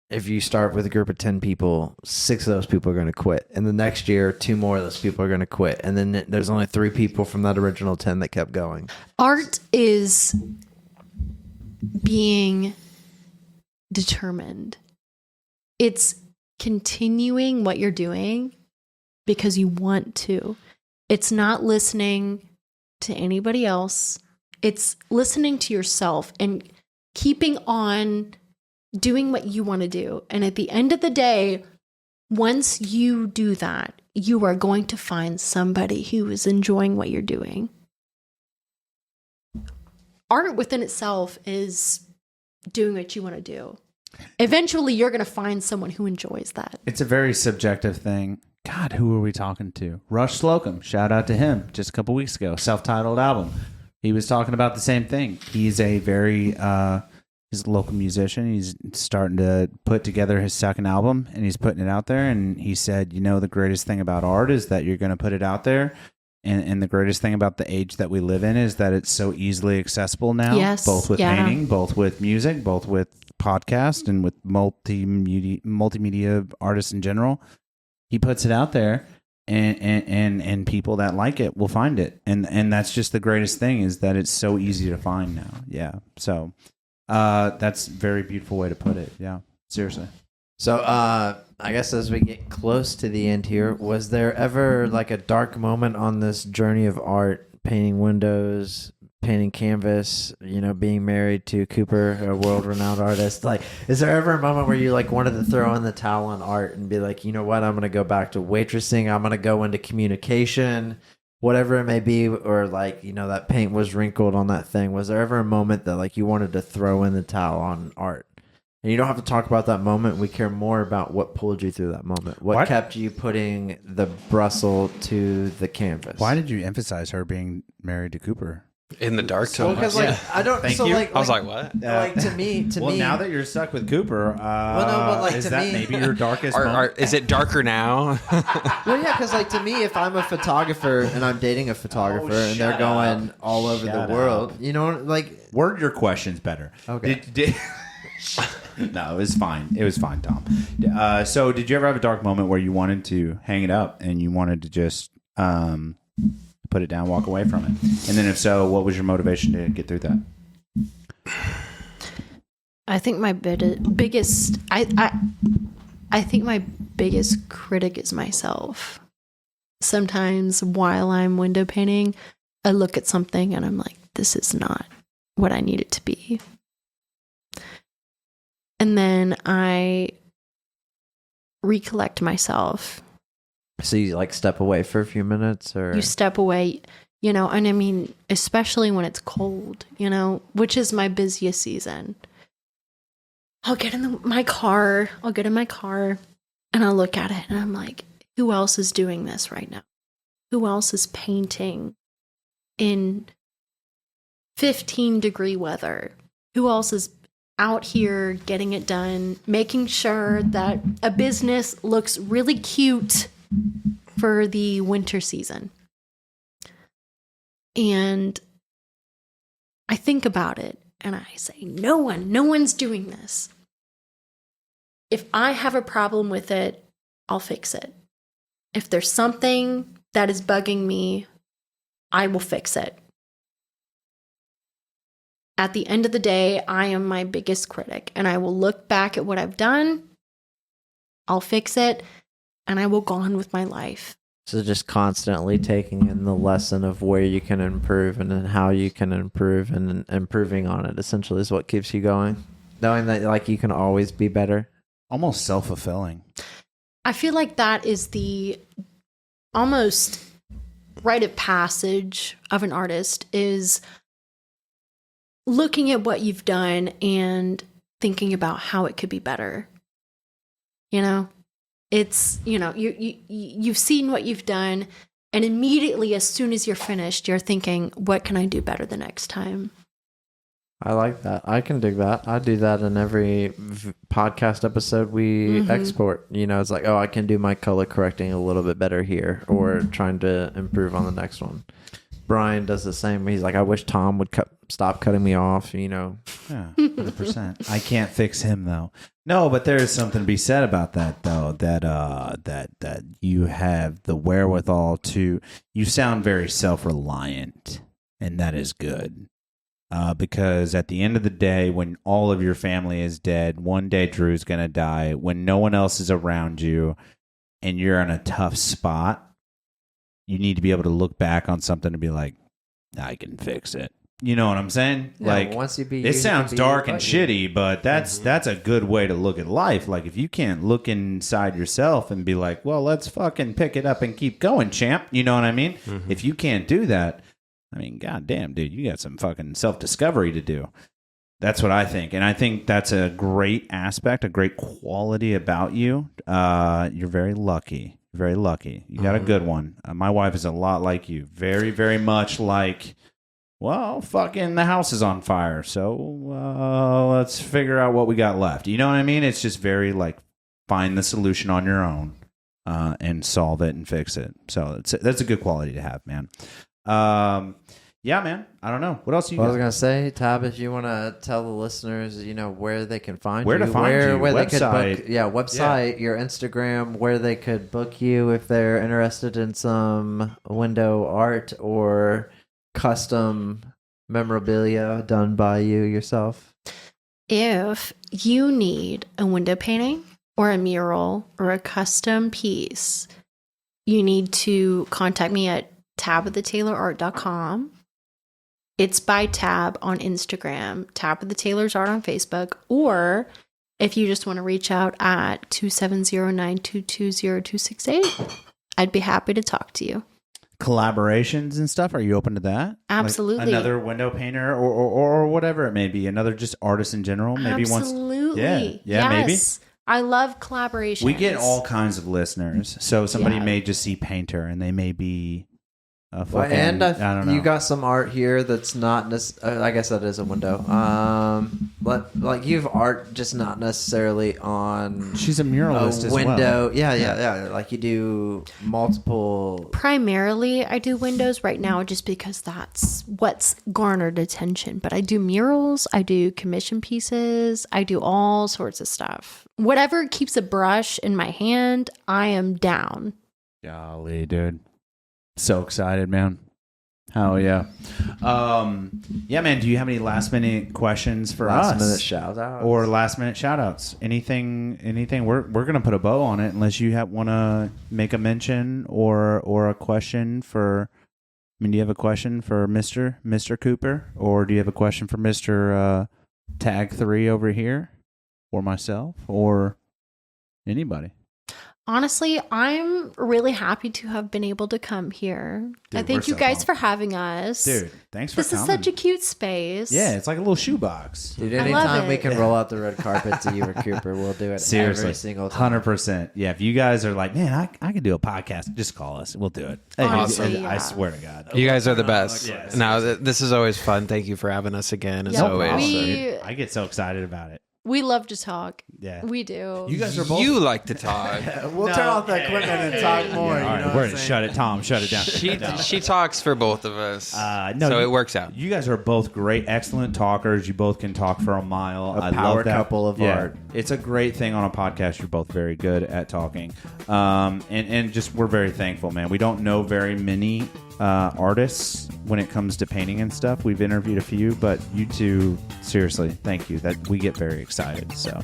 if you start with a group of 10 people, 6 of those people are going to quit. And the next year, 2 more of those people are going to quit. And then there's only 3 people from that original 10 that kept going. Art is being determined. It's continuing what you're doing because you want to. It's not listening to anybody else. It's listening to yourself and keeping on doing what you want to do. And at the end of the day, once you do that, you are going to find somebody who is enjoying what you're doing. Art within itself is doing what you want to do. Eventually, you're going to find someone who enjoys that. It's a very subjective thing. God, who are we talking to? Rush Slocum. Shout out to him just a couple weeks ago. Self-titled album. He was talking about the same thing. He's a very, he's a local musician. He's starting to put together his second album, and he's putting it out there. And he said, the greatest thing about art is that you're going to put it out there. And the greatest thing about the age that we live in is that it's so easily accessible now. Yes, both with painting, both with music, both with podcast, and with multimedia artists in general. He puts it out there, and people that like it will find it, and that's just the greatest thing is that it's so easy to find now. Yeah, so that's a very beautiful way to put it. Yeah, seriously. So I guess as we get close to the end here, was there ever like a dark moment on this journey of art, painting windows, painting canvas, being married to Cooper, a world-renowned artist? Like, is there ever a moment where you like wanted to throw in the towel on art and be like, you know what, I'm going to go back to waitressing, I'm going to go into communication, whatever it may be, or like, that paint was wrinkled on that thing? Was there ever a moment that like you wanted to throw in the towel on art? And you don't have to talk about that moment. We care more about what pulled you through that moment. What kept you putting the Brussels to the canvas? Why did you emphasize her being married to Cooper? In the dark tone. Because I don't. Thank so you. like, I was like, what? Like to me. Well, now that you're stuck with Cooper, but like is to that me, maybe your darkest moment? Is it darker now? Well, yeah, because like to me, if I'm a photographer and I'm dating a photographer and they're going all over the world, like word your questions better. Okay. No, it was fine. It was fine, Tom. So did you ever have a dark moment where you wanted to hang it up and you wanted to just put it down, walk away from it? And then if so, what was your motivation to get through that? I think my biggest I think my biggest critic is myself. Sometimes while I'm window painting, I look at something and I'm like, this is not what I need it to be. And then I recollect myself. So you like step away for a few minutes, or you step away, and I mean, especially when it's cold, which is my busiest season. I'll get in my car, and I'll look at it and I'm like, who else is doing this right now? Who else is painting in 15-degree weather? Who else is out here getting it done, making sure that a business looks really cute for the winter season? And I think about it and I say, no one's doing this. If I have a problem with it, I'll fix it. If there's something that is bugging me, I will fix it. At the end of the day, I am my biggest critic, and I will look back at what I've done, I'll fix it, and I will go on with my life. So just constantly taking in the lesson of where you can improve and then how you can improve, and improving on it essentially is what keeps you going. Knowing that like you can always be better. Almost self-fulfilling. I feel like that is the almost rite of passage of an artist, is looking at what you've done and thinking about how it could be better. It's, you've seen what you've done, and immediately as soon as you're finished, you're thinking, what can I do better the next time? I like that. I can dig that. I do that in every podcast episode we export. It's like, oh, I can do my color correcting a little bit better here, or trying to improve on the next one. Brian does the same. He's like, I wish Tom would stop cutting me off, Yeah, 100%. I can't fix him, though. No, but there is something to be said about that, though, that you have the wherewithal to... You sound very self-reliant, and that is good. Because at the end of the day, when all of your family is dead, one day Drew's going to die, when no one else is around you, and you're in a tough spot, you need to be able to look back on something and be like, I can fix it. You know what I'm saying? Yeah, like, once you be it you, sounds you can be dark and what you- shitty, but that's a good way to look at life. Like, if you can't look inside yourself and be like, well, let's fucking pick it up and keep going, champ. You know what I mean? If you can't do that, I mean, goddamn, dude, you got some fucking self-discovery to do. That's what I think. And I think that's a great aspect, a great quality about you. You're very lucky. Very lucky. You got a good one. My wife is a lot like you. Very, very much like, well, fucking the house is on fire. So let's figure out what we got left. You know what I mean? It's just very like, find the solution on your own and solve it and fix it. So that's a good quality to have, man. Yeah, man. I don't know. What else you What I got? was gonna say, Tab, if you want to tell the listeners, where they can find Where you, to find you, where they website. could book, website, your Instagram, where they could book you if they're interested in some window art or custom memorabilia done by you yourself. If you need a window painting or a mural or a custom piece, you need to contact me at tabithataylarart.com. It's by Tab on Instagram, Tabitha Taylor's Art on Facebook, or if you just want to reach out at 270-922-0268, I'd be happy to talk to you. Collaborations and stuff, are you open to that? Absolutely. Like another window painter or whatever it may be, another just artist in general, maybe Absolutely. Yeah, maybe. Yes. I love collaboration. We get all kinds of listeners, so somebody Yeah. may just see painter and they may be a Well, fucking, and I don't know. you got some art here that's not I guess that is a window. But like you've art just not necessarily on She's a muralist a as window. well. Yeah. Like you do multiple. Primarily, I do windows right now just because that's what's garnered attention. But I do murals, I do commission pieces, I do all sorts of stuff. Whatever keeps a brush in my hand, I am down. Golly, dude. So excited, man. Hell yeah. Yeah, man, do you have any last minute questions for Last us? minute shout out Or last minute shout outs? Anything we're gonna put a bow on it unless you want to make a mention or a question for, I mean, do you have a question for Mr. Cooper, or do you have a question for Mr. Tag 3 over here, or myself, or anybody? Honestly, I'm really happy to have been able to come here. Dude, I thank we're you so guys pumped. for having us. Dude, thanks for This coming. is such a cute space. Yeah, it's like a little shoebox. Dude, I love anytime we it. can roll out the red carpet to you or Cooper, we'll do it Seriously, every single time. 100%. Yeah, if you guys are like, man, I could do a podcast, just call us. We'll do it. Hey, Honestly, I yeah. swear to God. You guys are the best. Yeah, Now, this is always fun. Thank you for having us again, as Yeah, always. we- I get so excited about it. We love to talk. Yeah. We do. You guys are both. You like to talk. We'll turn off the equipment and talk more. All right, we're gonna shut it. Tom, shut it down. She talks for both of us, No, so you- it works out. You guys are both great, excellent talkers. You both can talk for a mile. I power love that. couple of art. It's a great thing on a podcast. You're both very good at talking, and just we're very thankful, man. We don't know very many artists when it comes to painting and stuff. We've interviewed a few, but you two, seriously, thank you. That we get very excited. So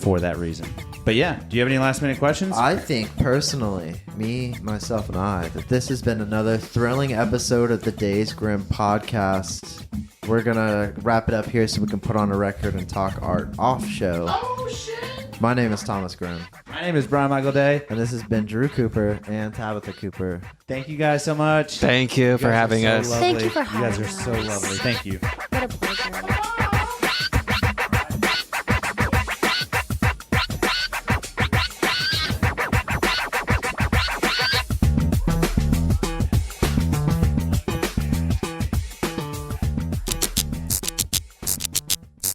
for that reason. But yeah, do you have any last minute questions? I think personally, me, myself, and I, that this has been another thrilling episode of the Days Grimm podcast. We're gonna wrap it up here so we can put on a record and talk art off show. Oh, shit. My name is Thomas Grimm, My name is Brian Michael Day. and this has been Drew Cooper and Tabitha Cooper. Thank you guys so much. Thank you for guys are having so us. lovely. Thank you for You guys having are so us. lovely. Thank you. What a pleasure.